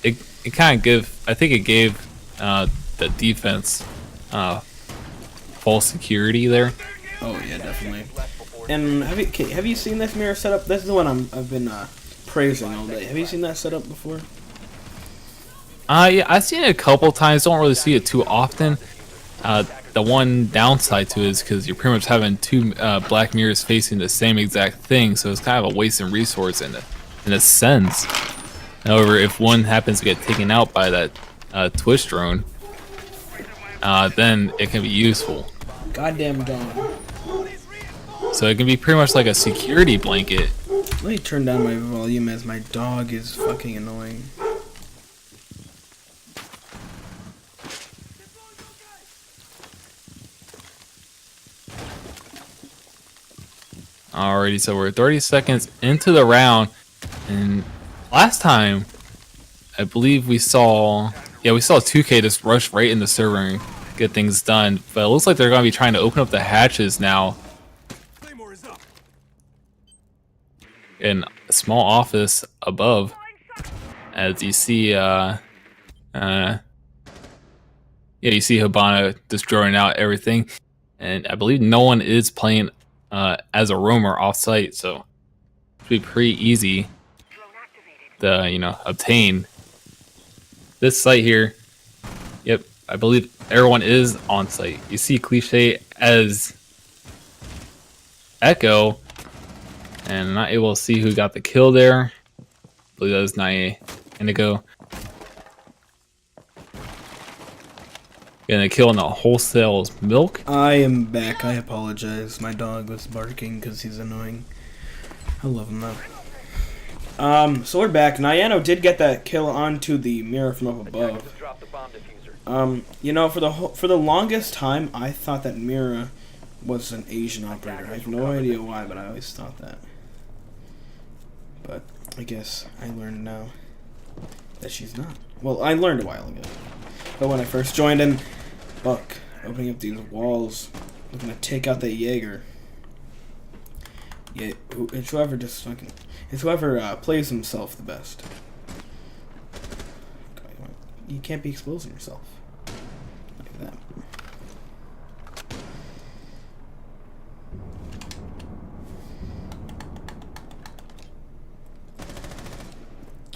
it kind of I think it gave the defense false security there. Oh yeah, definitely. And have you seen this mirror setup? This is the one I've been praising all day. Have you seen that setup before? Yeah, I've seen it a couple times. Don't really see it too often. The one downside to it is because you're pretty much having two black mirrors facing the same exact thing, so it's kind of a waste in resource in a sense. However, if one happens to get taken out by that Twitch drone, then it can be useful. Goddamn dog. So it can be pretty much like a security blanket. Let me turn down my volume as my dog is fucking annoying. Alrighty, so we're 30 seconds into the round, and last time, I believe we saw 2K just rush right in the server and get things done, but it looks like they're going to be trying to open up the hatches now. In a small office above, as you see, you see Habana just drawing out everything, and I believe no one is playing as a roamer off-site, so it should be pretty easy to obtain this site here. Yep, I believe everyone is on site. You see Cliche as Echo, and I'm not able to see who got the kill there. I believe that was Nae Indigo. Getting a kill on the Wholesale Milk. I am back. I apologize. My dog was barking because he's annoying. I love him though. So we're back. Nyano did get that kill onto the mirror from up above. Drop the bomb diffuser. You know, for the longest time, I thought that Mira was an Asian operator. I have no idea why, but I always thought that. But I guess I learned now that she's not. Well, I learned a while ago. But when I first joined in, Buck opening up these walls, looking to take out that Jaeger. Yeah, it's whoever just fucking. It's whoever plays himself the best. You can't be exposing yourself like that.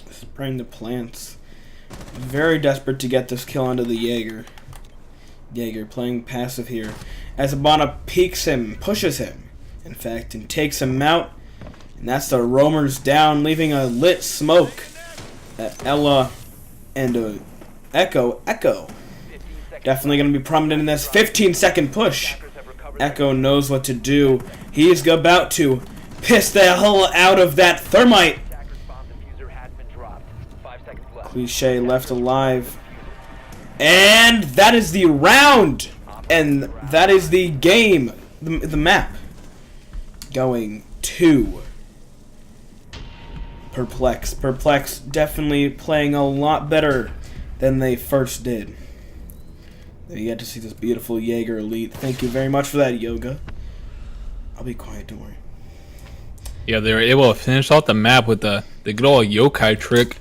Spraying the plants. Very desperate to get this kill onto the Jaeger. Jaeger playing passive here. As Abana peeks him, pushes him, in fact, and takes him out. And that's the roamers down, leaving a lit smoke at Ella and Echo. Definitely going to be prominent in this 15-second push. Echo knows what to do. He's about to piss the hell out of that thermite. Cliche left alive. And that is the round. And that is the game. The map. Going to Perplexed. Perplexed definitely playing a lot better than they first did. You get to see this beautiful Jaeger Elite. Thank you very much for that, Yoga. I'll be quiet, don't worry. Yeah, they were able to finish off the map with the good old yokai trick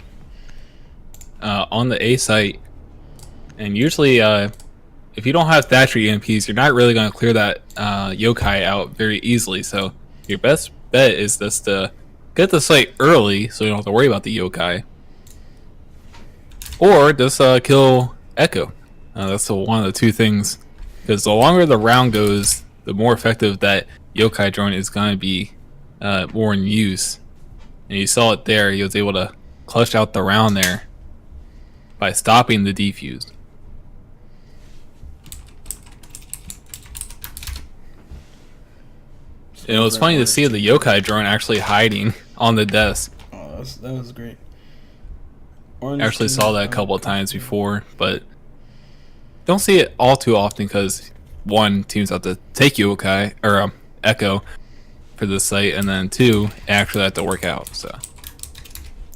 on the A site. And usually, if you don't have Thatcher EMPs, you're not really going to clear that yokai out very easily. So your best bet is just to get the site early so you don't have to worry about the yokai. Or just kill Echo. That's one of the two things. Because the longer the round goes, the more effective that yokai drone is going to be more in use. And you saw it there. He was able to clutch out the round there by stopping the defuse. And it was funny to see the yokai drone actually hiding on the desk. Oh, that was great. I actually saw that a couple of times before, but don't see it all too often because one, teams have to take yokai or Echo for the site, and then two, actually have to work out. So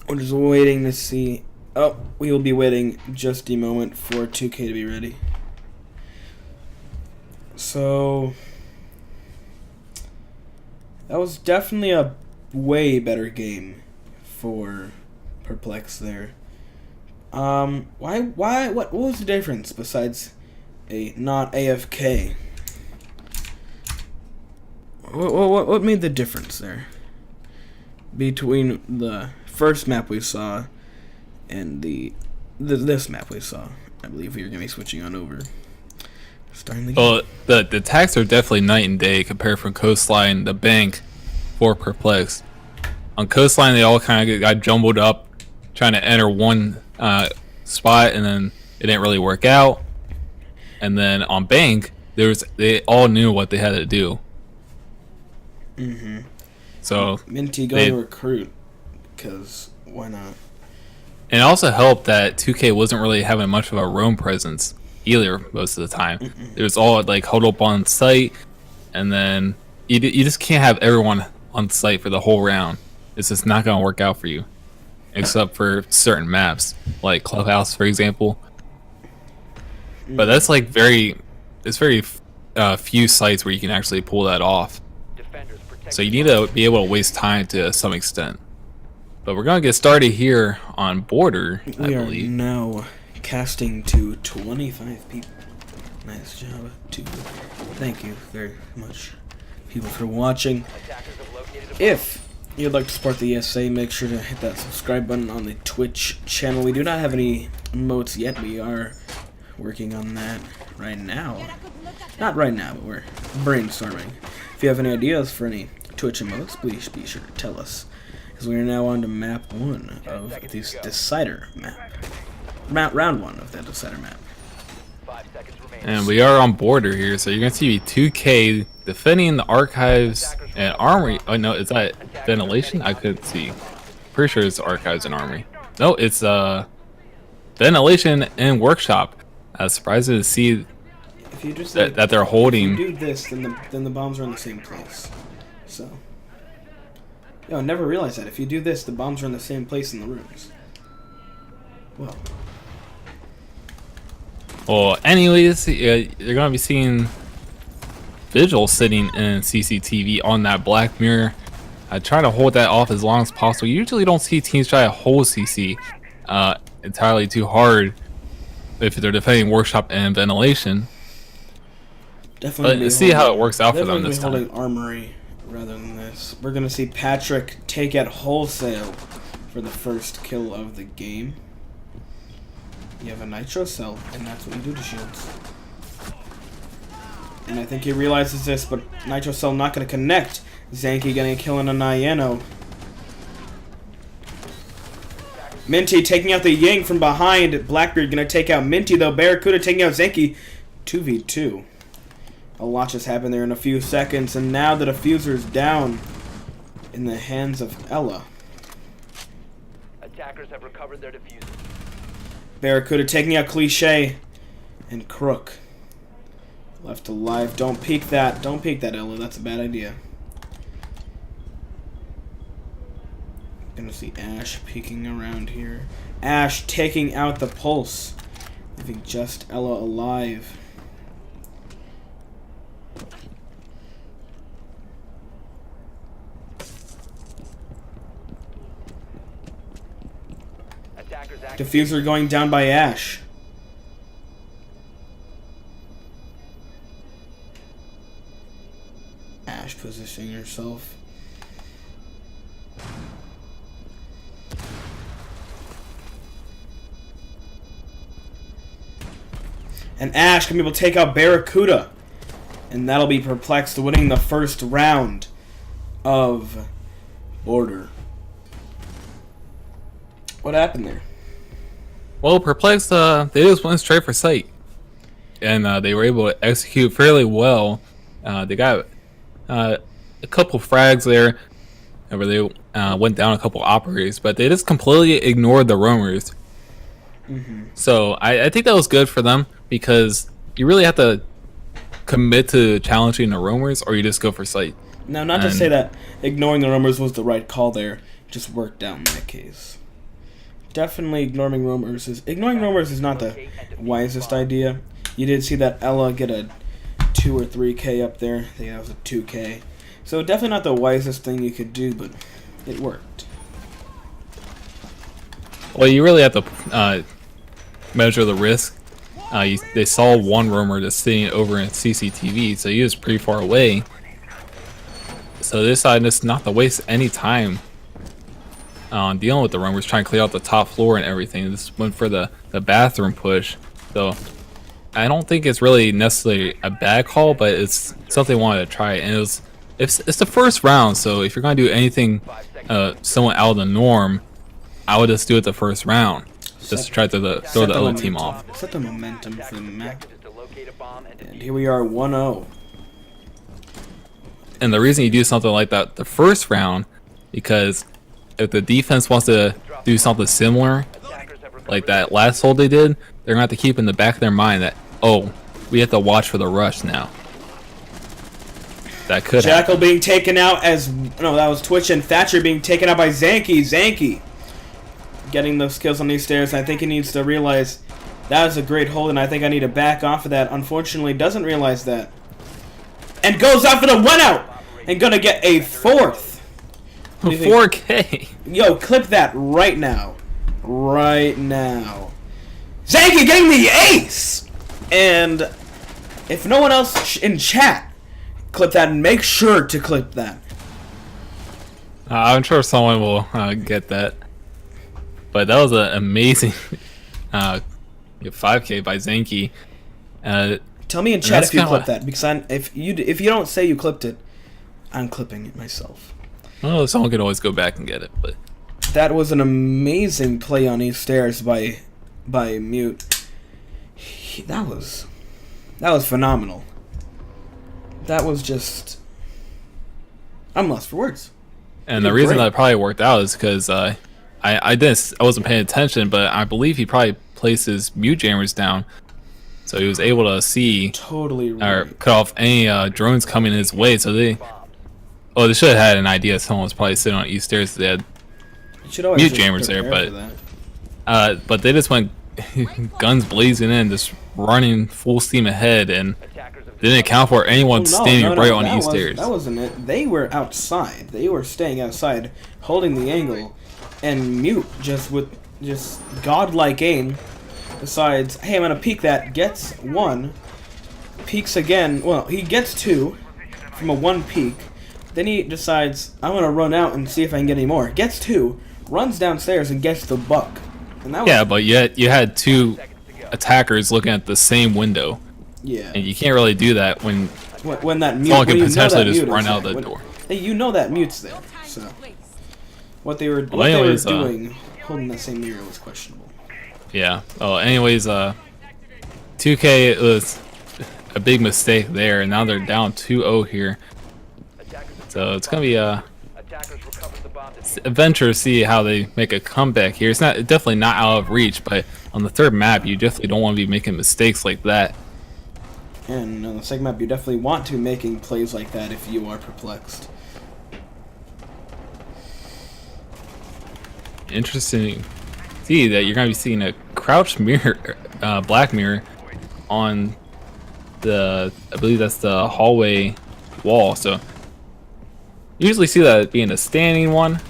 we're just waiting to see. Oh, we will be waiting just a moment for 2K to be ready. So that was definitely a way better game for Perplexed there. What was the difference besides a not AFK? What made the difference there between the first map we saw and this map we saw? I believe we are going to be switching on over. Starting the game. Well, the attacks are definitely night and day compared from Coastline, the bank, for Perplexed. On Coastline, they all kind of got jumbled up, trying to enter one spot, and then it didn't really work out. And then on bank, they all knew what they had to do. So Minty go to recruit, because why not? And it also helped that 2K wasn't really having much of a roam presence either most of the time. It was all like huddled up on site, and then you just can't have everyone on site for the whole round. It's just not going to work out for you, except for certain maps like Clubhouse, for example. But that's like very few sites where you can actually pull that off. So you need to be able to waste time to some extent. But we're gonna get started here on Border, I We are believe. now casting to 25 people. Nice job, too. Thank you very much, people, for watching. If you'd like to support the ESA, make sure to hit that subscribe button on the Twitch channel. We do not have any emotes yet. We are working on that right now. Not right now, but we're brainstorming. If you have any ideas for any Twitch emotes, please be sure to tell us. Because we are now on to map 1 of this Decider map. Round 1 of that Decider map. And we are on Border here, so you're gonna see 2K defending the archives and armory. Oh no, is that ventilation? I couldn't see. Pretty sure it's archives and armory. No, it's ventilation and workshop. I was surprised to see If you just that they're if holding. you do this, then the bombs are in the same place. So, yo, I never realized that. If you do this, the bombs are in the same place in the rooms. Well, Well, anyways, you're gonna be seeing Vigil sitting in CCTV on that Black Mirror try to hold that off as long as possible. You usually don't see teams try to hold CC entirely too hard if they're defending workshop and ventilation. Definitely. But see how it works out for them definitely this time. holding armory rather than this. We're gonna see Patrick take out wholesale for the first kill of the game. You have a nitro cell, and that's what you do to shields. And I think he realizes this, but nitro cell not gonna connect. Zanky getting a kill on a Nyano. Minty taking out the Ying from behind. Blackbeard gonna take out Minty though. Barracuda taking out Zanky. 2v2. A lot just happened there in a few seconds, and now the diffuser is down in the hands of Ella. Attackers have recovered their diffuser. Barracuda taking out Cliche and Crook. Left alive. Don't peek that. Don't peek that, Ella. That's a bad idea. Gonna see Ash peeking around here. Ash taking out the Pulse. Leaving just Ella alive. Attackers active. Diffuser going down by Ash. Ash positioning herself. And Ash can be able to take out Barracuda. And that'll be Perplexed winning the first round of Border. What happened there? Well, Perplexed, they just went straight for sight. And they were able to execute fairly well. They got a couple frags there where they went down a couple operators, but they just completely ignored the roamers. So I think that was good for them, because you really have to commit to challenging the roamers, or you just go for sight. Now, not to say that ignoring the roamers was the right call there, it just worked out in that case. Definitely ignoring roamers is not the wisest idea. You did see that Ella get a 2 or 3k up there. I think that was a 2k. So definitely not the wisest thing you could do, but it worked. Well, you really have to measure the risk. They saw one roamer just sitting over in CCTV, so he was pretty far away. So they decided just not to waste any time dealing with the roamers, trying to clear out the top floor and everything. This went for the bathroom push. So I don't think it's really necessarily a bad call, but it's something they wanted to try. And it's the first round, so if you're going to do anything somewhat out of the norm, I would just do it the first round. Just to try to throw the other team off. Set the momentum for the map. Is to locate a bomb and And here we are, 1-0. And the reason you do something like that the first round, because if the defense wants to do something similar, attackers have recovered like that last hold they did, they're going to have to keep in the back of their mind that, oh, we have to watch for the rush now. That could happen. Jackal being taken out as... No, that was Twitch, and Thatcher being taken out by Zanky. Zanky getting those kills on these stairs. I think he needs to realize that was a great hold, and I think I need to back off of that. Unfortunately, doesn't realize that. And goes out for the 1-out! And gonna get a 4th. 4K. Yo, clip that right now. Right now. Zanky getting the ace! And if no one else in chat clip that, and make sure to clip that. I'm sure someone will get that. But that was an amazing 5K by Zanky. Tell me in chat if you kinda clipped that, because if you don't say you clipped it, I'm clipping it myself. Well, someone could always go back and get it, but That was an amazing play on these stairs by Mute. That was phenomenal. That was just... I'm lost for words. and the You're reason great. that probably worked out is because I wasn't paying attention, but I believe he probably placed his mute jammers down, so he was able to see Totally or right. cut off any drones coming his way. So they should have had an idea someone was probably sitting on east stairs. They had You should always mute just jammers there, prepare but for that. but they just went guns blazing in, just running full steam ahead, and attackers have Didn't account for anyone standing right on these stairs. That wasn't it. They were outside. They were staying outside, holding the angle, and Mute just with godlike aim decides, hey, I'm gonna peek that. Gets one, peeks again. Well, he gets two from a one peek. Then he decides, I'm gonna run out and see if I can get any more. Gets two, runs downstairs and gets the buck. And that was, Yeah, but yet you had two attackers looking at the same window. yeah. And you can't really do that when When that mute, someone when can you know potentially that just mute run is out there. the door. Hey, you know that mute's there. So what they were anyways, doing, holding that same mirror was questionable. Yeah. Oh, anyways, 2K, it was a big mistake there, and now they're down 2-0 here. So it's gonna be a Attackers recovered the bomb. adventure to see how they make a comeback here. It's definitely not out of reach, but on the third map, you definitely don't want to be making mistakes like that. And on the second map, you definitely want to be making plays like that if you are perplexed. Interesting to see that you're gonna be seeing a crouch mirror, black mirror, on the, I believe that's the hallway wall. So usually see that being a standing one,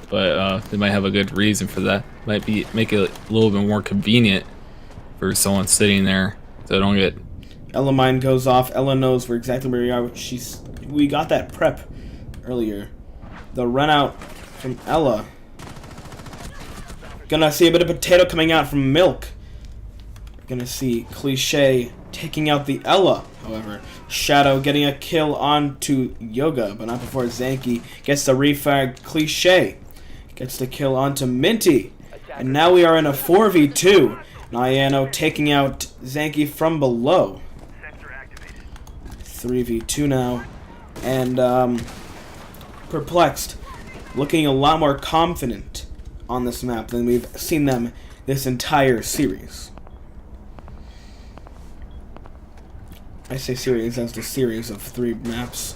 but they might have a good reason for that. Might be make it a little bit more convenient for someone sitting there, so they don't get. Ella mine goes off. Ella knows where exactly where we are. We got that prep earlier. The run out from Ella. Gonna see a bit of potato coming out from Milk. Gonna see Cliche taking out the Ella, however. Shadow getting a kill onto Yoga, but not before Zanky gets the refrag. Cliche gets the kill onto Minty. And now we are in a 4v2. Nyano taking out Zanky from below. 3v2 now. And Perplexed looking a lot more confident on this map than we've seen them this entire series. I say series as the series of 3 maps.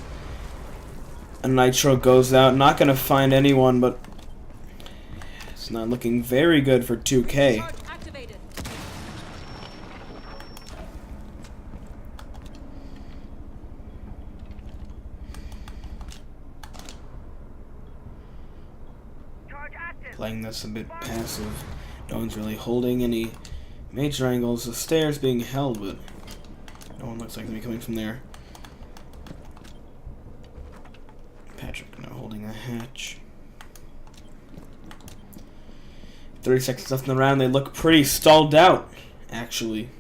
A Nitro goes out, not gonna find anyone, but it's not looking very good for 2K. Playing this a bit passive. No one's really holding any major angles. The stairs being held, but no one looks like to be coming from there. Patrick now holding a hatch. 30 seconds left in the round. They look pretty stalled out, actually.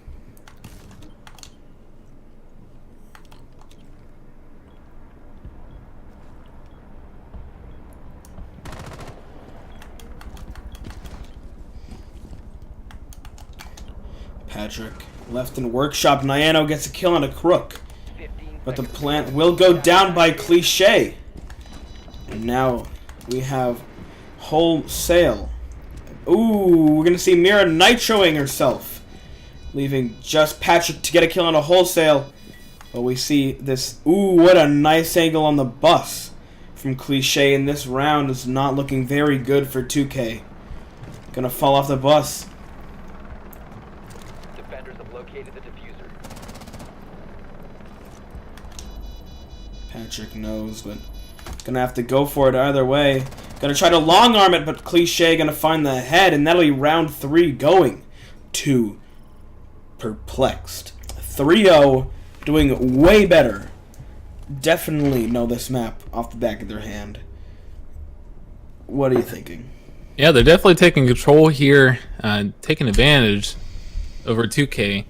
Patrick left in workshop. Nyano gets a kill on a crook. But the plant will go down by Cliche. And now we have Wholesale. Ooh, we're going to see Mira nitroing herself. Leaving just Patrick to get a kill on a Wholesale. But we see this. Ooh, what a nice angle on the bus from Cliche. And this round is not looking very good for 2K. Gonna fall off the bus. Defenders have located the diffuser. Patrick knows, but gonna have to go for it either way. Gonna try to long arm it, but Cliche gonna find the head, and that'll be round 3 going to Perplexed. 3-0, doing way better. Definitely know this map off the back of their hand. What are you thinking? Yeah, they're definitely taking control here, taking advantage over 2K.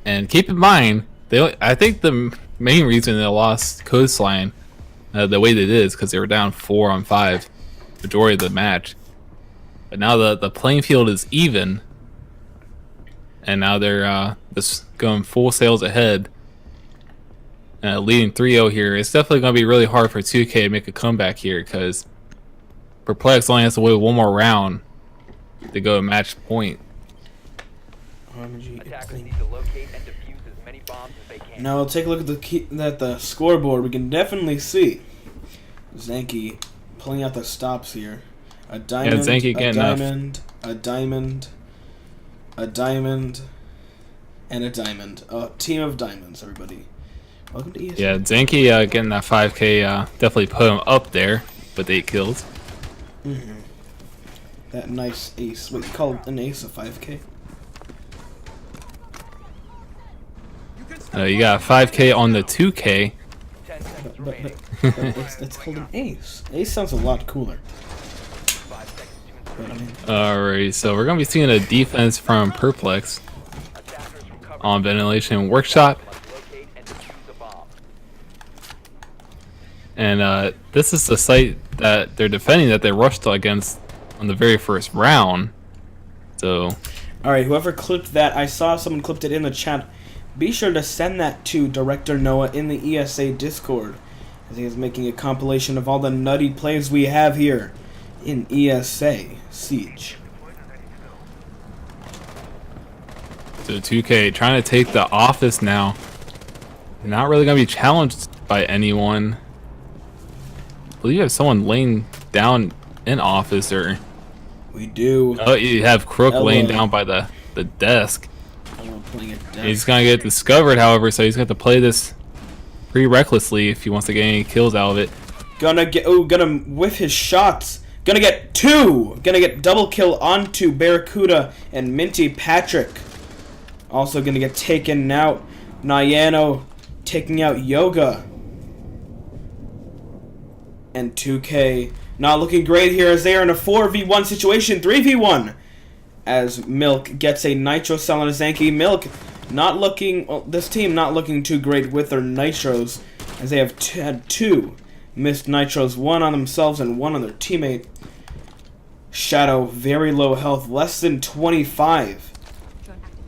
And keep in mind, I think the main reason they lost Coastline the way they did is because they were down 4-on-5 majority of the match. But now the playing field is even, and now they're just going full sails ahead, leading 3-0 here. It's definitely going to be really hard for 2K to make a comeback here because Perplexed only has to wait one more round to go to match point. Attackers need to locate and defuse as many bombs as they can. Now we'll take a look at the scoreboard. We can definitely see Zanky pulling out the stops here. A diamond, Zanky a getting diamond, a diamond, a diamond, And a diamond. A team of diamonds, everybody. Welcome to ESA. Yeah, Zanky getting that 5K definitely put him up there with 8 kills. That nice ace. What you call an ace a 5K? You got a 5K on the 2K. 10 seconds But remaining. it's called an ace. Ace sounds a lot cooler. 5 seconds to But I mean, Alright, so we're gonna be seeing a defense from Perplexed attackers recover on Ventilation Workshop. must locate and defuse a bomb. And this is the site that they're defending that they rushed against on the very first round. So, all right, whoever clipped that, I saw someone clipped it in the chat. Be sure to send that to Director Noah in the ESA Discord, as he is making a compilation of all the nutty plays we have here in ESA Siege. so 2K trying to take the office now. Not really gonna be challenged by anyone. I believe you have someone laying down in office, or We do. oh, you have Crook laying Hello. down by the desk. I'm playing it down. He's gonna get discovered, however, so he's gonna have to play this pretty recklessly if he wants to get any kills out of it. Gonna whiff his shots. Gonna get two. Gonna get double kill onto Barracuda and Minty Patrick. Also gonna get taken out. Nyano taking out Yoga. And 2K not looking great here as they are in a 4v1 situation. 3v1. As Milk gets a nitro cell on a Zanky. Milk not looking, well, this team not looking too great with their nitros, as they have had two missed nitros, one on themselves and one on their teammate. Shadow, very low health, less than 25.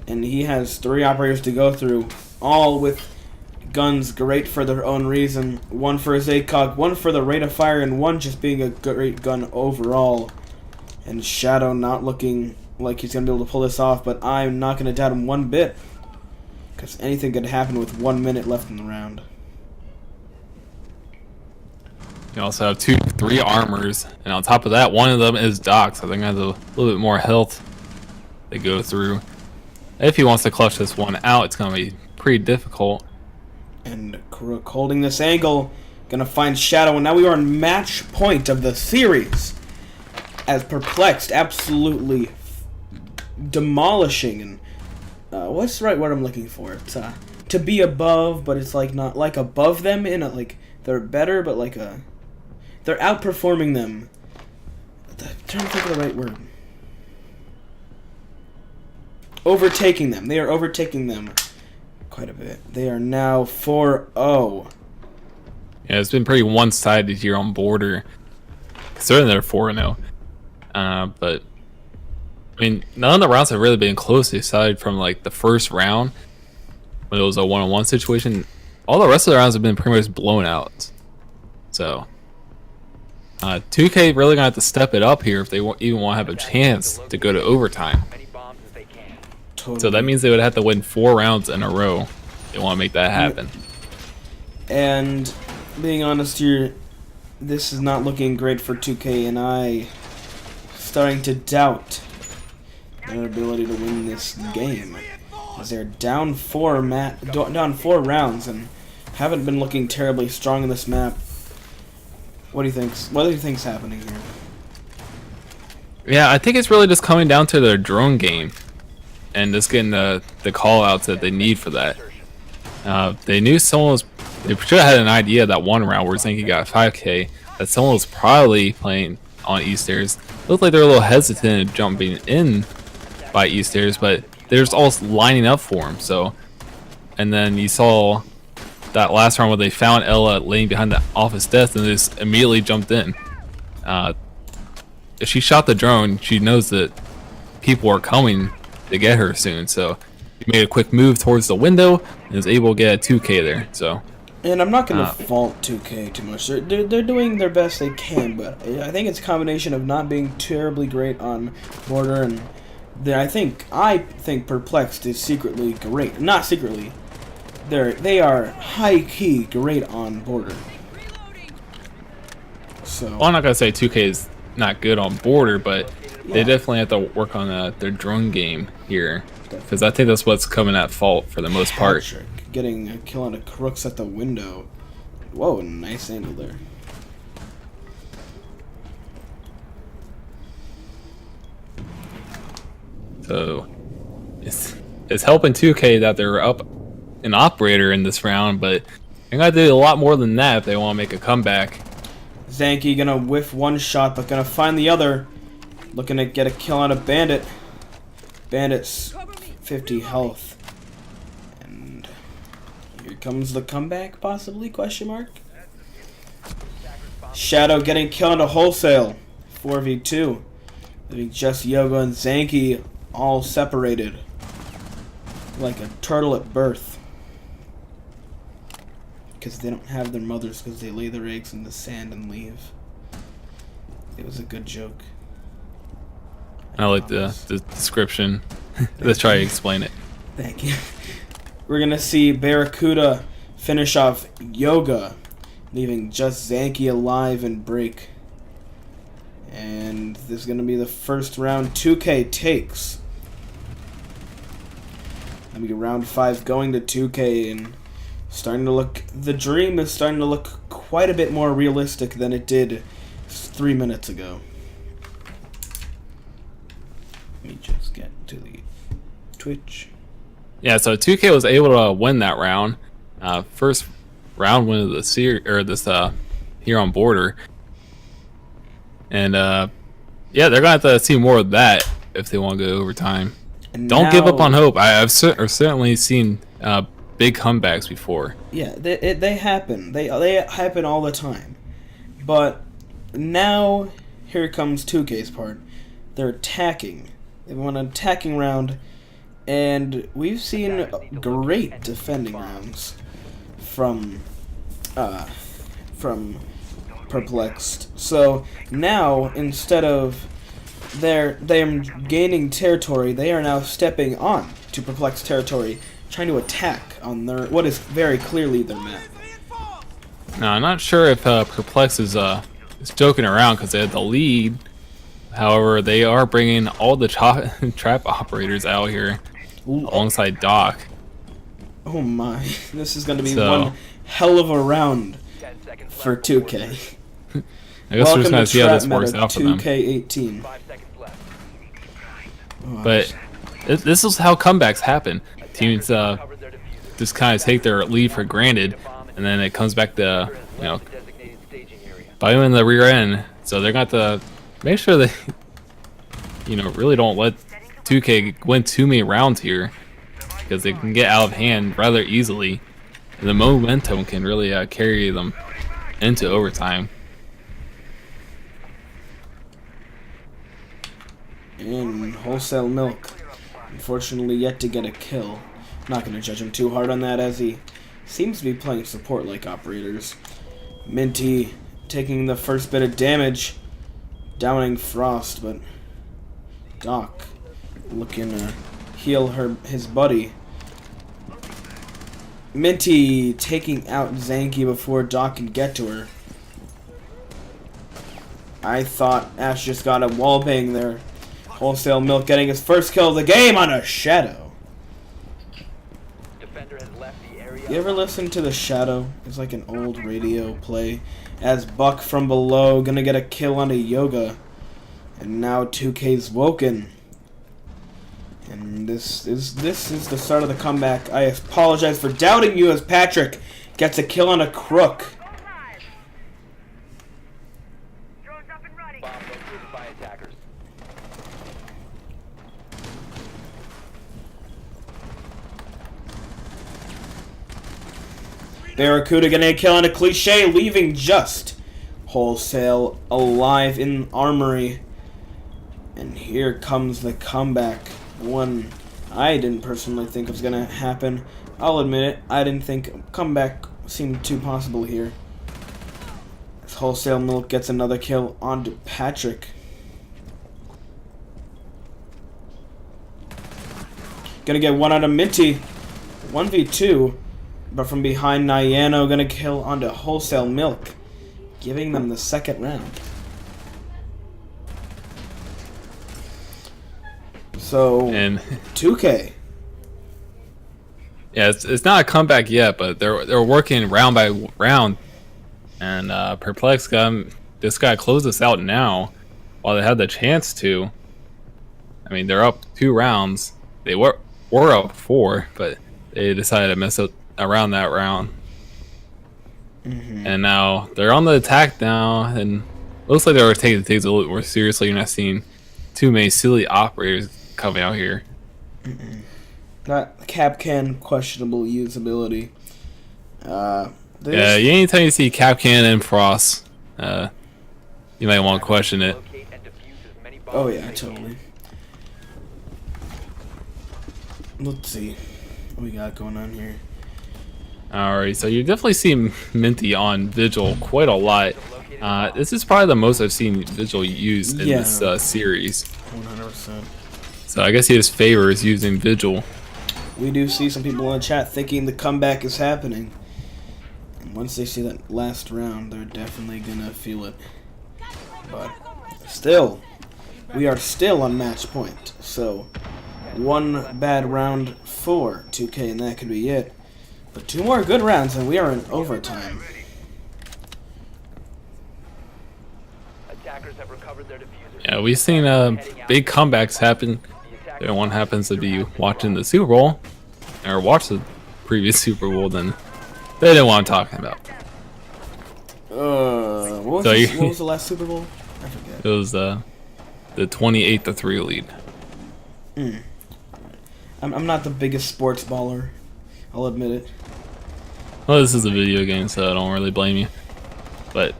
And he has 3 operators to go through, all with guns great for their own reason. One for his ACOG, one for the rate of fire, and one just being a great gun overall. And Shadow not looking like he's going to be able to pull this off, but I'm not going to doubt him one bit, because anything could happen with 1 minute left in the round. You also have 3 armors, and on top of that, one of them is Doc, so they're gonna have a little bit more health to go through. If he wants to clutch this one out, it's gonna be pretty difficult. And Krook holding this angle, gonna find Shadow, and now we are on match point of the series, as Perplexed absolutely demolishing. And what's the right word I'm looking for? It's to be above, but it's like not like above them in a, like they're better, but like they're outperforming them. I'm trying to think of the right word. Overtaking them. They are overtaking them quite a bit. They are now 4-0. Yeah, it's been pretty one-sided here on border. Certainly they're 4-0. But I mean, none of the rounds have really been close aside from like the first round when it was a one-on-one situation. All the rest of the rounds have been pretty much blown out. So 2K really gonna have to step it up here if they even want to have a chance to go to overtime. Many bombs as they can. Totally. So that means they would have to win 4 rounds in a row. They want to make that happen. And being honest here, this is not looking great for 2K, and I starting to doubt their ability to win this game, as they're down 4 rounds and haven't been looking terribly strong in this map. What do you think? What do you think's happening here? Yeah, I think it's really just coming down to their drone game and just getting the call outs that they need for that. They knew someone was. They should have had an idea that one round where Zenki got 5K that someone was probably playing on East Stairs. Looked like they're a little hesitant at jumping in by East Stairs, but they're just all lining up for him. So, and then you saw that last round where they found Ella laying behind the office desk and they just immediately jumped in. If she shot the drone, she knows that people are coming to get her soon. So she made a quick move towards the window and was able to get a 2K there. So. And I'm not going to fault 2K too much. They're doing their best they can, but I think it's a combination of not being terribly great on border, and I think Perplexed is secretly great. Not secretly. They are high key great on border. So Well, I'm not gonna say 2K is not good on border, but They definitely have to work on their drone game here, because I think that's what's coming at fault for the most part. Patrick getting a kill on a Crooks at the window. Whoa, nice angle there. So it's helping 2K that they're up an operator in this round, but they gotta do a lot more than that if they want to make a comeback. Zanky gonna whiff one shot, but gonna find the other. Looking to get a kill on a Bandit. Bandit's 50 health. And here comes the comeback, possibly, question mark? Shadow getting killed on a Wholesale. 4v2. Leaving just Yoga and Zanky all separated. Like a turtle at birth. Because they don't have their mothers, because they lay their eggs in the sand and leave. It was a good joke. I like the description. Let's try to explain it. Thank you. We're going to see Barracuda finish off Yoga, leaving just Zanky alive and break. And this is going to be the first round 2K takes. I mean, round 5 going to 2K, and starting to look, the dream is starting to look quite a bit more realistic than it did 3 minutes ago. Let me just get to the Twitch. Yeah, so 2K was able to win that round. First round win of the series, or this here on Border. And yeah, they're gonna have to see more of that if they want to go overtime. And Don't give up now- on hope. I've certainly seen big comebacks before. Yeah, they happen. They happen all the time. But now here comes 2K's part. They're attacking. They want an attacking round, and we've seen great defending rounds from Perplexed. So now, instead of they're gaining territory, they are now stepping on to Perplexed territory, trying to attack on their what is very clearly their map. Now, I'm not sure if Perplex is joking around because they had the lead. However, they are bringing all the trap operators out here alongside Doc. Oh my, this is going to be So- one hell of a round 10 seconds for left. 2K. I guess we're Welcome just gonna to see how trap this works meta out for them. 2K18. 5 seconds left. Oh, But this is how comebacks happen. Teams Covered their diffuser. just kind of take their lead for granted, and then it comes back to The designated staging area. bite them in the rear end. So they're going to have to make sure they, really don't let 2K win too many rounds here, because they can get out of hand rather easily, and the momentum can really carry them into overtime. and Wholesale Milk, unfortunately yet to get a kill. Not going to judge him too hard on that, as he seems to be playing support like operators. Minty taking the first bit of damage, downing Frost, but Doc looking to heal his buddy. Minty taking out Zanky before Doc can get to her. I thought Ash just got a wallbang there. Wholesale Milk getting his first kill of the game on a Shadow. Defender has left the area. You ever listen to The Shadow? It's like an old radio play. As Buck from below gonna get a kill on a Yoga. And now 2K's woken. And this is the start of the comeback. I apologize for doubting you, as Patrick gets a kill on a Crook. Bomb located by attackers. Barracuda getting a kill on a Cliche, leaving just Wholesale alive in Armory. And here comes the comeback. One I didn't personally think was going to happen. I'll admit it, I didn't think comeback seemed too possible here. As Wholesale Milk gets another kill onto Patrick. Gonna get one out of Minty. 1v2. But from behind, Nyano gonna kill onto Wholesale Milk, giving them the second round. So And 2K. yeah, it's not a comeback yet, but they're working round by round, and Perplexed this guy closed this out now while they had the chance to. I mean, they're up 2 rounds. They were up 4, but they decided to mess up around that round. And now they're on the attack now, and looks like they were taking things a little more seriously. You're not seeing too many silly operators coming out here. Not Capcan, questionable usability. Yeah, anytime you see Capcan and Frost, you might want to question it. Locate and defuse as many bombs Oh as yeah, they can. totally. Let's see what we got going on here. Alright, so you definitely see Minty on Vigil quite a lot. This is probably the most I've seen Vigil used in this series. 100%. So I guess he just favors using Vigil. We do see some people in the chat thinking the comeback is happening. And once they see that last round, they're definitely gonna feel it. But still, we are still on match point. So, 1 bad round for 2K, and that could be it. But 2 more good rounds, and we are in overtime. Attackers have recovered their diffuser. Yeah, we've seen big comebacks happen. Everyone happens to be watching the Super Bowl, or watch the previous Super Bowl, then they didn't want to talk about. What was the last Super Bowl? I forget. It was the 28-3 lead. I'm not the biggest sports baller. I'll admit it. Well, this is a video game, so I don't really blame you. But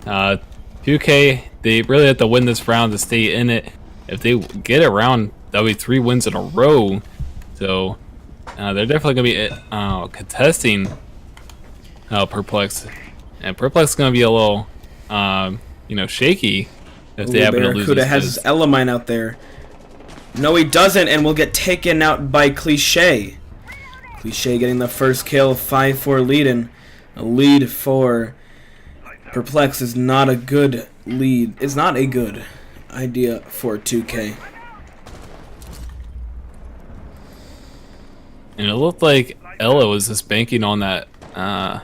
2K, they really have to win this round to stay in it. If they get it round, that'll be 3 wins in a row. So they're definitely gonna be contesting Perplexed, and Perplexed is gonna be a little, shaky if they happen to lose. Barracuda has his Elamine out there. No, he doesn't, and will get taken out by Cliche. Cliche getting the first kill, 5-4 lead, and a lead for Perplexed is not a good lead. It's not a good idea for 2K. And it looked like Ella was just banking on that a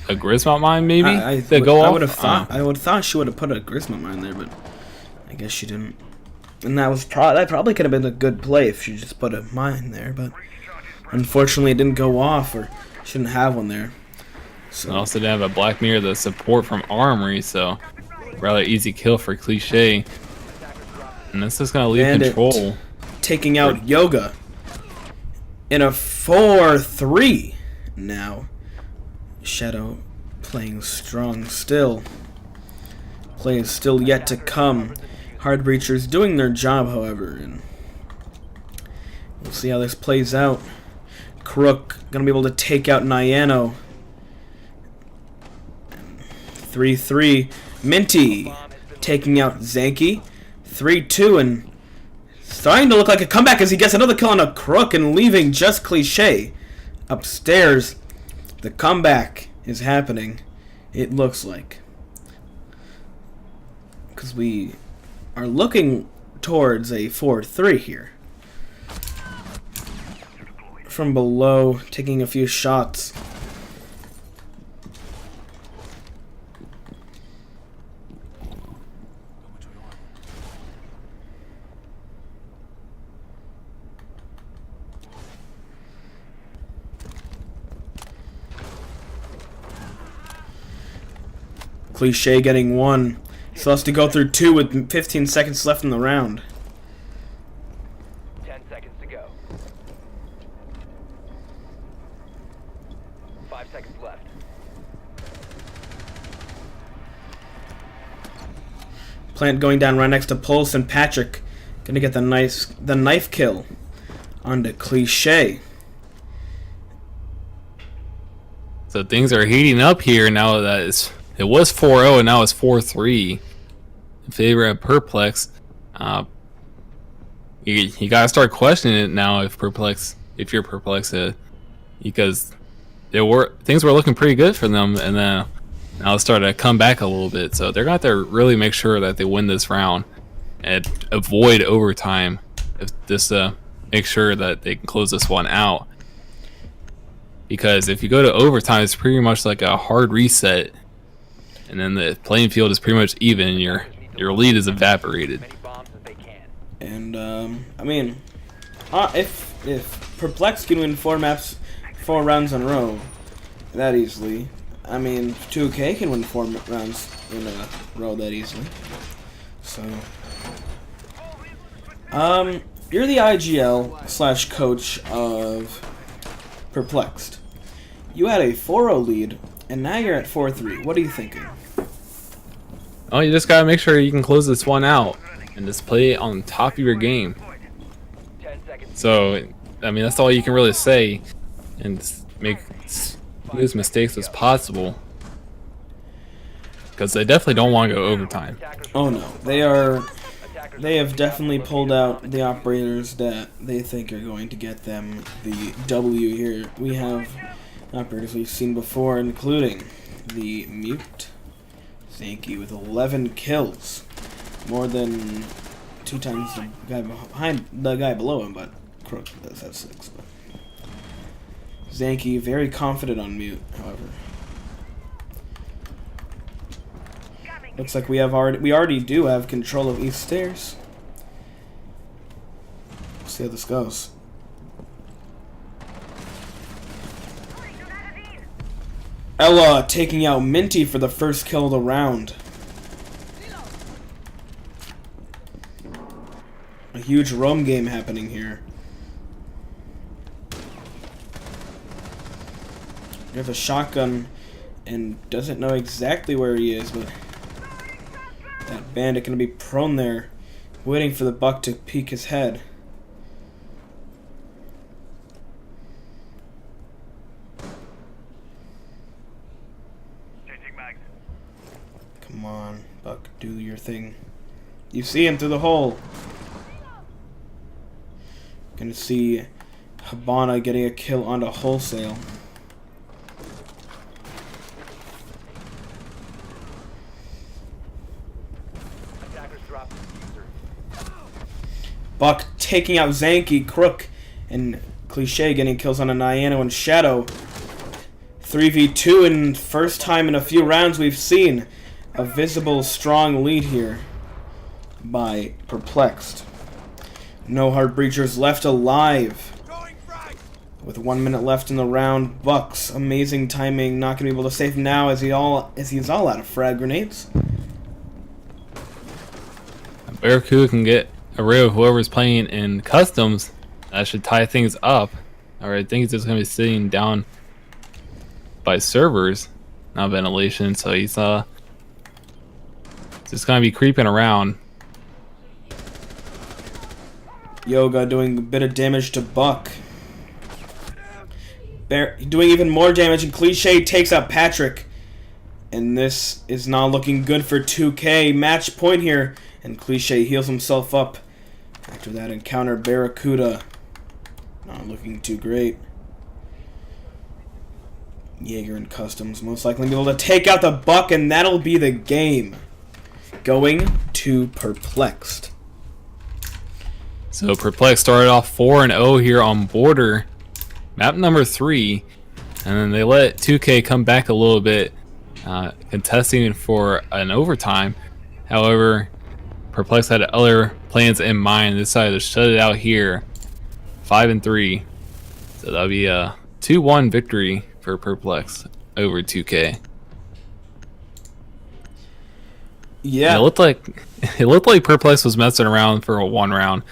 Grismont mine, maybe I would have thought she would have put a Grisma mine there, but I guess she didn't. And that probably could have been a good play if she just put a mine there, but unfortunately it didn't go off, or she didn't have one there. So And also didn't have a Black Mirror, the support from Armory, so rather easy kill for Cliche. And this is gonna leave Bandit control. taking out Yoga in a 4-3 now. Shadow playing strong still. Play is still yet to come. Hard Breachers doing their job, however, and we'll see how this plays out. Crook gonna be able to take out Nyano. 3-3. Minty taking out Zanky. 3-2, and starting to look like a comeback as he gets another kill on a Crook and leaving just Cliche upstairs. The comeback is happening, it looks like, because we are looking towards a 4-3 here. From below, taking a few shots. Cliche getting 1. So has to go through 2 with 15 seconds left in the round. 10 seconds to go. 5 seconds left. Plant going down right next to Pulse, and Patrick gonna get the knife kill onto Cliche. So things are heating up here now that it was 4-0 and now it's 4-3 in favor of Perplex. You gotta start questioning it now if you're Perplex, because things were looking pretty good for them, and then now it's starting to come back a little bit. So they're gonna have to really make sure that they win this round and avoid overtime if this make sure that they can close this one out. Because if you go to overtime, it's pretty much like a hard reset, and then the playing field is pretty much even. And your lead is evaporated. Many bombs as they can. And I mean, if Perplexed can win 4 rounds in a row that easily, I mean 2K can win 4 rounds in a row that easily. So, you're the IGL / coach of Perplexed. You had a 4-0 lead, and now you're at 4-3. What are you thinking? Oh, you just gotta make sure you can close this one out and just play on top of your game. 10 seconds. So, I mean, that's all you can really say, and just make as mistakes as possible. Because they definitely don't want to go overtime. Attackers Oh no, they have Attackers definitely pulled out the operators that they think are going to get them the W here. We have operators we've seen before, including the Mute, Zanky with 11 kills, more than 2 times the guy behind the guy below him, but Crook does have 6. But Zanky very confident on Mute, however. Looks like we already do have control of East Stairs. Let's see how this goes. Ella taking out Minty for the first kill of the round. A huge roam game happening here. You have a shotgun and doesn't know exactly where he is, but that bandit gonna be prone there, waiting for the buck to peek his head. Come on, Buck, do your thing. You see him through the hole. Gonna see Habana getting a kill onto Wholesale. Attackers drop the diffuser. Buck taking out Zanky, Crook, and Cliche getting kills on a Niano and Shadow. 3v2, and first time in a few rounds we've seen a visible strong lead here by Perplexed. No Heart Breachers left alive. With 1 minute left in the round, Buck's amazing timing, not going to be able to save him now as he's all out of frag grenades. Barracuda can get a rid of whoever's playing in customs. That should tie things up. Alright, I think he's just going to be sitting down by servers, not ventilation, so he's just going to be creeping around. Yoga doing a bit of damage to Buck. Doing even more damage, and Cliche takes out Patrick. And this is not looking good for 2K. Match point here, and Cliche heals himself up after that encounter. Barracuda not looking too great. Jaeger and Customs most likely be able to take out the Buck, and that'll be the game. Going to Perplexed. So Perplexed started off 4-0 here on Border, map number 3, and then they let 2K come back a little bit, contesting for an overtime. However, Perplexed had other plans in mind. They decided to shut it out here, 5-3. So that'll be a 2-1 victory for Perplexed over 2K. Yeah. And it looked like Perplexed was messing around for a 1 round.